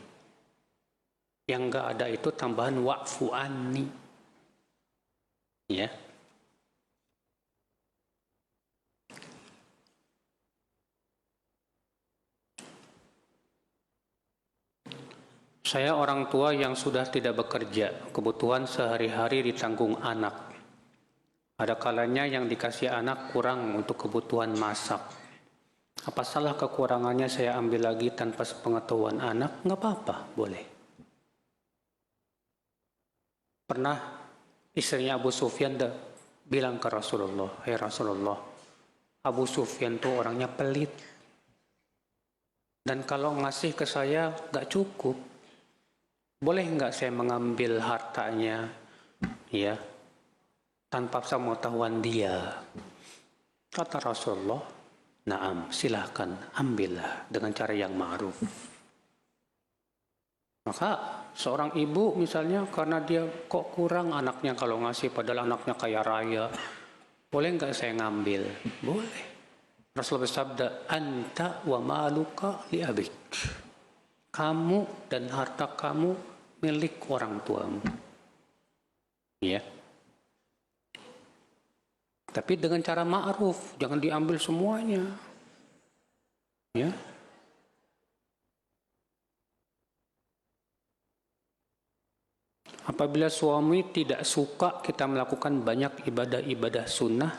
Yang enggak ada itu tambahan wa'fu anni. Ya. Saya orang tua yang sudah tidak bekerja, kebutuhan sehari-hari ditanggung anak. Ada kalanya yang dikasih anak kurang untuk kebutuhan masak. Apa salah kekurangannya saya ambil lagi tanpa sepengetahuan anak? Nggak apa-apa, boleh. Pernah istrinya Abu Sufyan bilang ke Rasulullah, "Hai Rasulullah, Abu Sufyan tuh orangnya pelit. Dan kalau ngasih ke saya nggak cukup. Boleh nggak saya mengambil hartanya, ya, tanpa sepengetahuan dia?" Kata Rasulullah, "Naam, silahkan ambillah dengan cara yang ma'ruf." Maka seorang ibu misalnya karena dia kok kurang anaknya kalau ngasih padahal anaknya kaya raya, boleh nggak saya ngambil? Boleh. Rasulullah bersabda, "Anta wa maluka li abik." Kamu dan harta kamu milik orang tuamu. Ya. Tapi dengan cara ma'ruf, jangan diambil semuanya. Ya. Apabila suami tidak suka kita melakukan banyak ibadah-ibadah sunnah,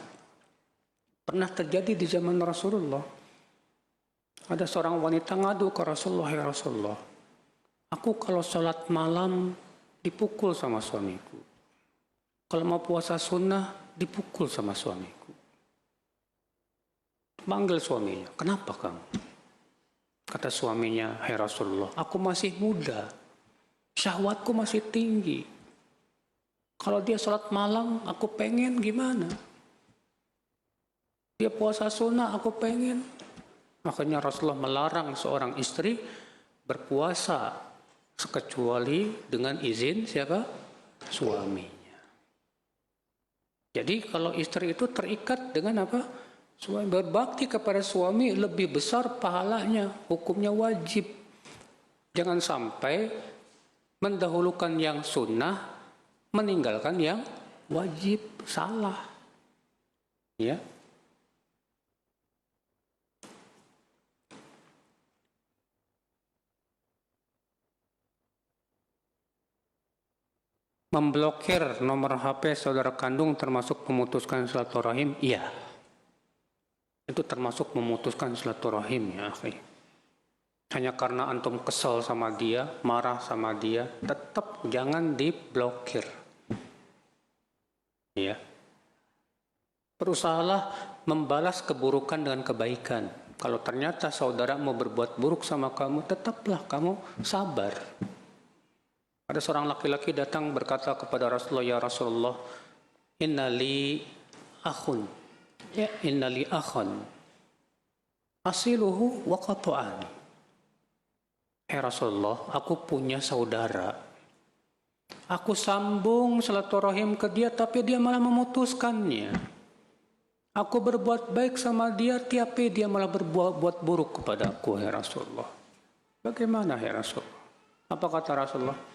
pernah terjadi di zaman Rasulullah. Ada seorang wanita ngadu ke Rasulullah, ya Rasulullah, aku kalau sholat malam dipukul sama suamiku. Kalau mau puasa sunnah, dipukul sama suamiku. Panggil suaminya, kenapa kamu? Kata suaminya, hai Rasulullah, aku masih muda, syahwatku masih tinggi. Kalau dia sholat malam, aku pengen gimana? Dia puasa sunnah, aku pengen. Makanya Rasulullah melarang seorang istri berpuasa kecuali dengan izin siapa? Suaminya. Jadi kalau istri itu terikat dengan apa? Suami, berbakti kepada suami lebih besar pahalanya, hukumnya wajib. Jangan sampai mendahulukan yang sunnah, meninggalkan yang wajib, salah. Ya. Memblokir nomor HP saudara kandung termasuk memutuskan silaturahim? Iya. Itu termasuk memutuskan silaturahim ya, akhi. Hanya karena antum kesel sama dia, marah sama dia, tetap jangan diblokir. Ya. Berusahalah membalas keburukan dengan kebaikan. Kalau ternyata saudara mau berbuat buruk sama kamu, tetaplah kamu sabar. Ada seorang laki-laki datang berkata kepada Rasulullah, ya Rasulullah, innali akhun, ya innali akhan, asiluhu wa qata'ani. Rasulullah, aku punya saudara. Aku sambung silaturahim ke dia, tapi dia malah memutuskannya. Aku berbuat baik sama dia, tapi dia malah berbuat buruk kepada aku, ya Rasulullah. Bagaimana, ya Rasulullah? Apa kata Rasulullah?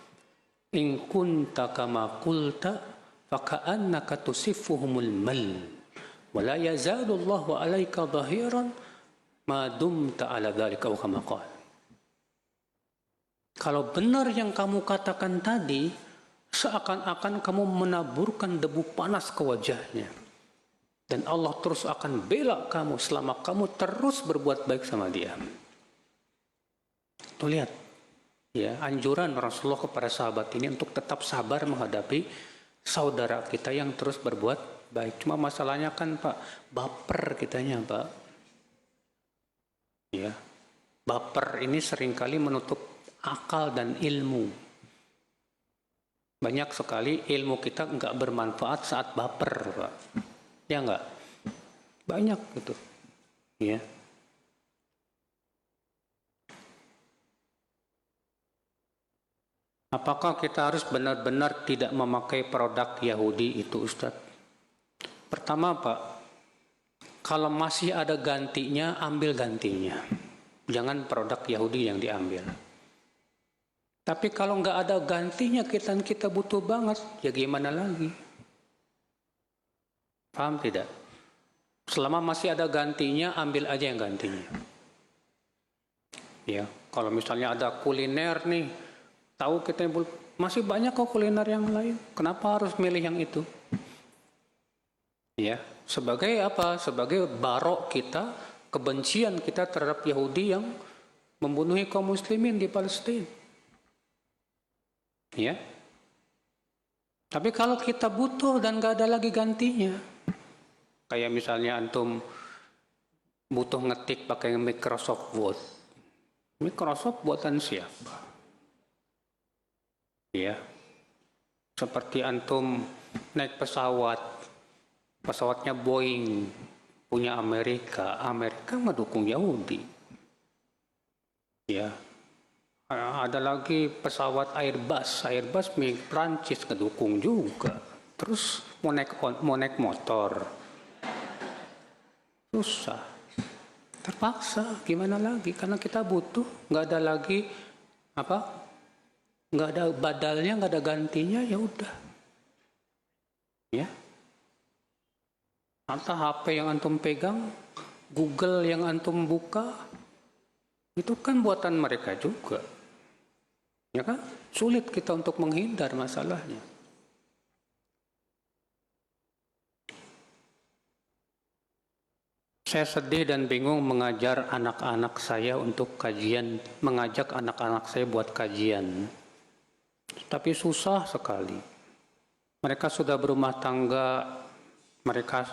In kunta kama qulta faka'annaka tusifuhumul mal wa la yazalu Allahu 'alaika dhahiran ma dumta 'ala dzalika wa kama qala. Kalau benar yang kamu katakan tadi, seakan-akan kamu menaburkan debu panas ke wajahnya. Dan Allah terus akan bela kamu selama kamu terus berbuat baik sama dia. Tuh lihat, ya, anjuran Rasulullah kepada sahabat ini untuk tetap sabar menghadapi saudara kita yang terus berbuat baik. Cuma masalahnya kan Pak, baper kitanya Pak. Ya, baper ini seringkali menutup akal dan ilmu. Banyak sekali ilmu kita nggak bermanfaat saat baper, Pak. Ya nggak? Banyak gitu. Ya. Apakah kita harus benar-benar tidak memakai produk Yahudi itu, Ustadz? Pertama, Pak, kalau masih ada gantinya, ambil gantinya. Jangan produk Yahudi yang diambil. Tapi kalau nggak ada gantinya, kita butuh banget, ya gimana lagi? Paham tidak? Selama masih ada gantinya, ambil aja yang gantinya. Ya, kalau misalnya ada kuliner nih, tahu kita masih banyak kok kuliner yang lain. Kenapa harus milih yang itu? Ya, sebagai apa? Sebagai barok kita, kebencian kita terhadap Yahudi yang membunuhi kaum muslimin di Palestina. Ya. Tapi kalau kita butuh dan gak ada lagi gantinya, kayak misalnya antum butuh ngetik pakai Microsoft Word. Microsoft buatan siapa? Ya. Seperti antum naik pesawat, pesawatnya Boeing, punya Amerika mendukung Yahudi. Ya. Ada lagi pesawat Airbus milik Prancis ngedukung juga. Terus mau naik motor, susah, terpaksa. Gimana lagi? Karena kita butuh, nggak ada lagi nggak ada badalnya, nggak ada gantinya, ya udah. Ya. Atau HP yang antum pegang, Google yang antum buka, itu kan buatan mereka juga. Ya kan? Sulit kita untuk menghindar masalahnya. Saya sedih dan bingung mengajar anak-anak saya untuk kajian, mengajak anak-anak saya buat kajian. Tapi susah sekali. Mereka sudah berumah tangga, mereka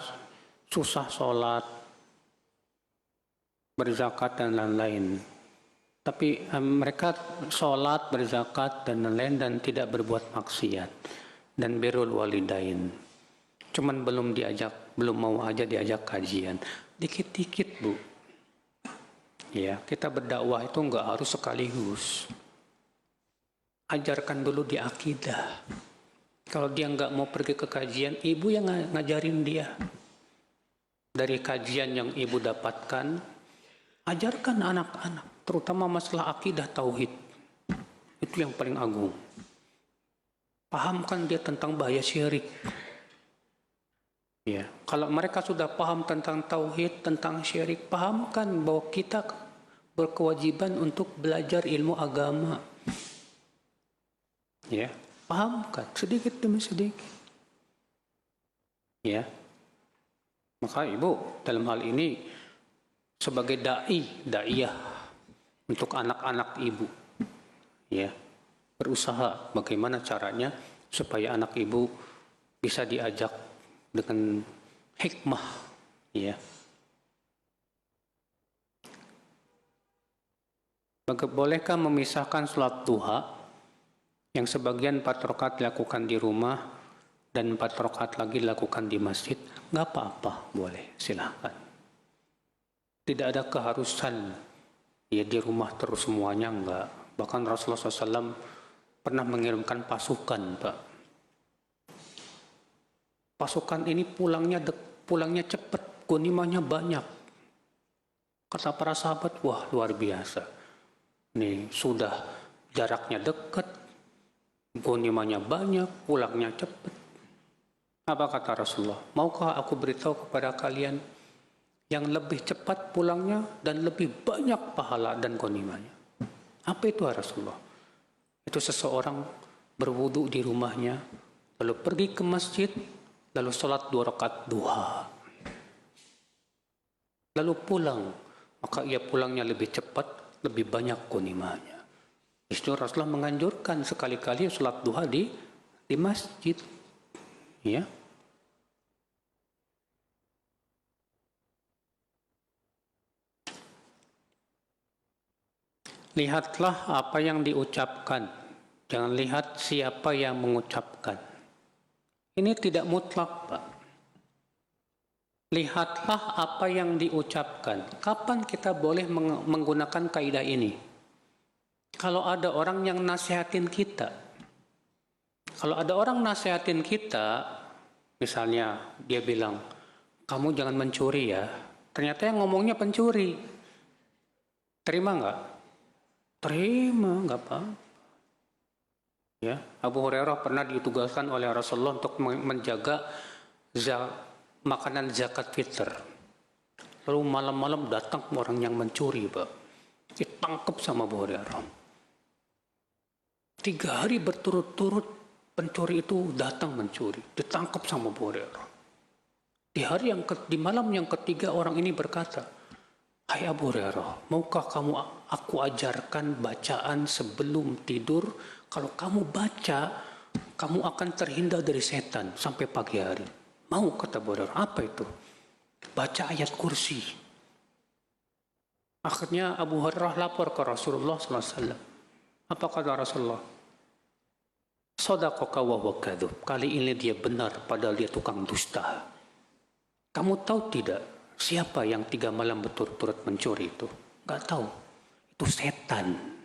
susah sholat, berzakat dan lain-lain. Tapi mereka sholat, berzakat dan lain-lain dan tidak berbuat maksiat dan birrul walidain. Cuman belum mau aja diajak kajian. Dikit-dikit, Bu. Ya, kita berdakwah itu enggak harus sekaligus. Ajarkan dulu di akidah. Kalau dia enggak mau pergi ke kajian, ibu yang ngajarin dia. Dari kajian yang ibu dapatkan, ajarkan anak-anak, terutama masalah akidah tauhid. Itu yang paling agung. Pahamkan dia tentang bahaya syirik. Ya, kalau mereka sudah paham tentang tauhid, tentang syirik, pahamkan bahwa kita berkewajiban untuk belajar ilmu agama. Ya, pahamkan sedikit demi sedikit. Ya. Maka ibu dalam hal ini sebagai daiyah untuk anak-anak ibu, ya, berusaha bagaimana caranya supaya anak ibu bisa diajak dengan hikmah, ya. Bolehkah memisahkan sholat duha yang sebagian 4 rakaat dilakukan di rumah dan 4 rakaat lagi dilakukan di masjid? Nggak apa-apa, boleh, silahkan. Tidak ada keharusan ya di rumah terus semuanya, enggak. Bahkan Rasulullah SAW pernah mengirimkan pasukan, Pak. Pasukan ini pulangnya cepat, ghanimahnya banyak. Kata para sahabat, wah luar biasa. Nih sudah jaraknya dekat, ghanimahnya banyak, pulangnya cepat. Apa kata Rasulullah? Maukah aku beritahu kepada kalian yang lebih cepat pulangnya dan lebih banyak pahala dan ghanimahnya? Apa itu Rasulullah? Itu seseorang berwudu di rumahnya, lalu pergi ke masjid, lalu sholat 2 rakaat duha, lalu pulang, maka ia pulangnya lebih cepat, lebih banyak ghanimahnya. Itu Rasulullah menganjurkan sekali-kali sholat duha di masjid, ya. Lihatlah apa yang diucapkan, jangan lihat siapa yang mengucapkan. Ini tidak mutlak, Pak. Lihatlah apa yang diucapkan. Kapan kita boleh menggunakan kaidah ini? Kalau ada orang yang nasihatin kita. Kalau ada orang nasihatin kita, misalnya dia bilang, kamu jangan mencuri ya. Ternyata yang ngomongnya pencuri. Terima nggak? Terima, nggak apa-apa. Ya, Abu Hurairah pernah ditugaskan oleh Rasulullah untuk menjaga makanan zakat fitr. Lalu malam-malam datang orang yang mencuri, Pak. Ditangkap sama Abu Hurairah. 3 hari berturut-turut pencuri itu datang mencuri, ditangkap sama Abu Hurairah. Di malam yang ketiga orang ini berkata, hai Abu Hurairah, maukah aku ajarkan bacaan sebelum tidur? Kalau kamu baca, kamu akan terhindar dari setan sampai pagi hari. Mau, kata Abu Hurairah. Apa itu? Baca ayat kursi. Akhirnya Abu Hurairah lapor ke Rasulullah SAW. Apa kata Rasulullah? Shadaqaka wa huwa kadzub. Kali ini dia benar, padahal dia tukang dusta. Kamu tahu tidak siapa yang 3 malam berturut-turut mencuri itu? Gak tahu. Itu setan.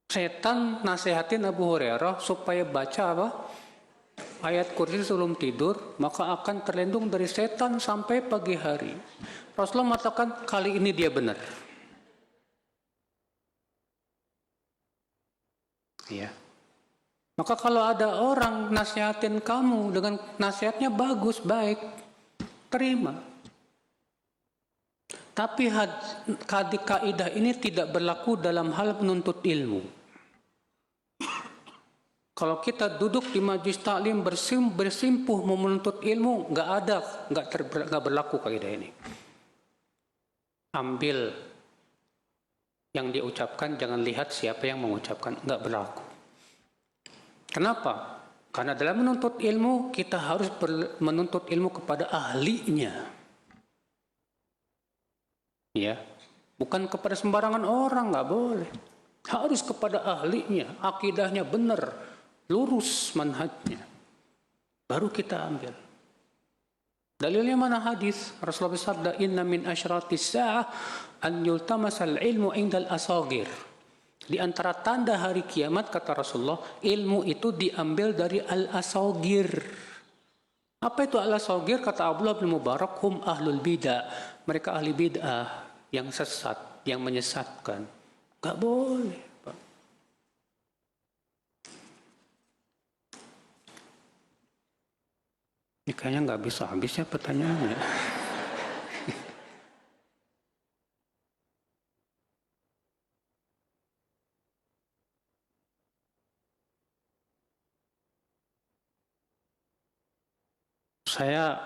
Setan nasihatin Abu Hurairah supaya baca apa? Ayat kursi sebelum tidur, maka akan terlindung dari setan sampai pagi hari. Rasulullah mengatakan kali ini dia benar. Ya. Maka kalau ada orang nasihatin kamu dengan nasihatnya bagus, baik, terima. Tapi kaidah ini tidak berlaku dalam hal menuntut ilmu. Kalau kita duduk di majlis taklim bersimpuh mau menuntut ilmu, nggak berlaku kaidah ini. Ambil yang diucapkan, jangan lihat siapa yang mengucapkan, nggak berlaku. Kenapa? Karena dalam menuntut ilmu kita harus menuntut ilmu kepada ahlinya, ya, bukan kepada sembarangan orang, nggak boleh. Harus kepada ahlinya, akidahnya benar, lurus manhajnya, baru kita ambil. Dalilnya mana? Hadis Rasulullah bersabda, inna min asyratis sa'ah an yultamasal ilmu indal asagir. Di antara tanda hari kiamat, kata Rasulullah, ilmu itu diambil dari al-asagir. Apa itu al-asagir? Kata Abdullah bin Mubarak, hum ahlul bid'ah. Mereka ahli bid'ah yang sesat, yang menyesatkan. Gak boleh, Pak. Ini kayaknya nggak bisa habis ya pertanyaannya.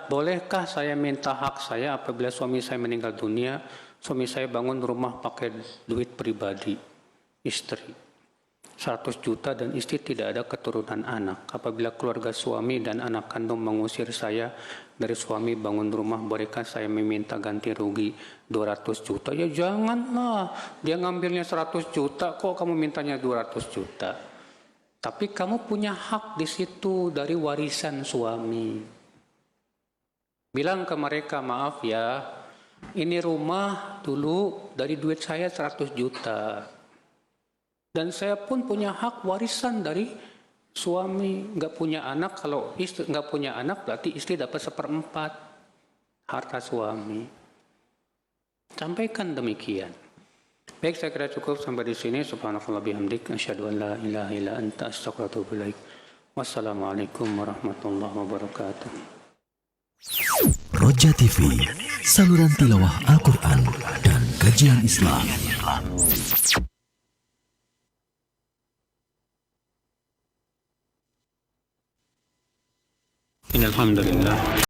Bolehkah saya minta hak saya apabila suami saya meninggal dunia, suami saya bangun rumah pakai duit pribadi istri 100 juta dan istri tidak ada keturunan anak. Apabila keluarga suami dan anak kandung mengusir saya dari suami bangun rumah, bolehkah saya meminta ganti rugi 200 juta? Ya janganlah, dia ngambilnya 100 juta, kok kamu mintanya 200 juta? Tapi kamu punya hak di situ dari warisan suami. Bilang ke mereka, maaf ya, ini rumah dulu dari duit saya 100 juta. Dan saya pun punya hak warisan dari suami. Nggak punya anak, kalau istri nggak punya anak berarti istri dapat 1/4 harta suami. Sampaikan demikian. Baik, saya kira cukup sampai di sini. Subhanallah bihamdik, asyhadu an la ilaha illa anta, astaghfiruka wa atubu ilaik. Wassalamualaikum warahmatullahi wabarakatuh. Roja TV, saluran tilawah Al-Quran dan kajian Islam. Alhamdulillah.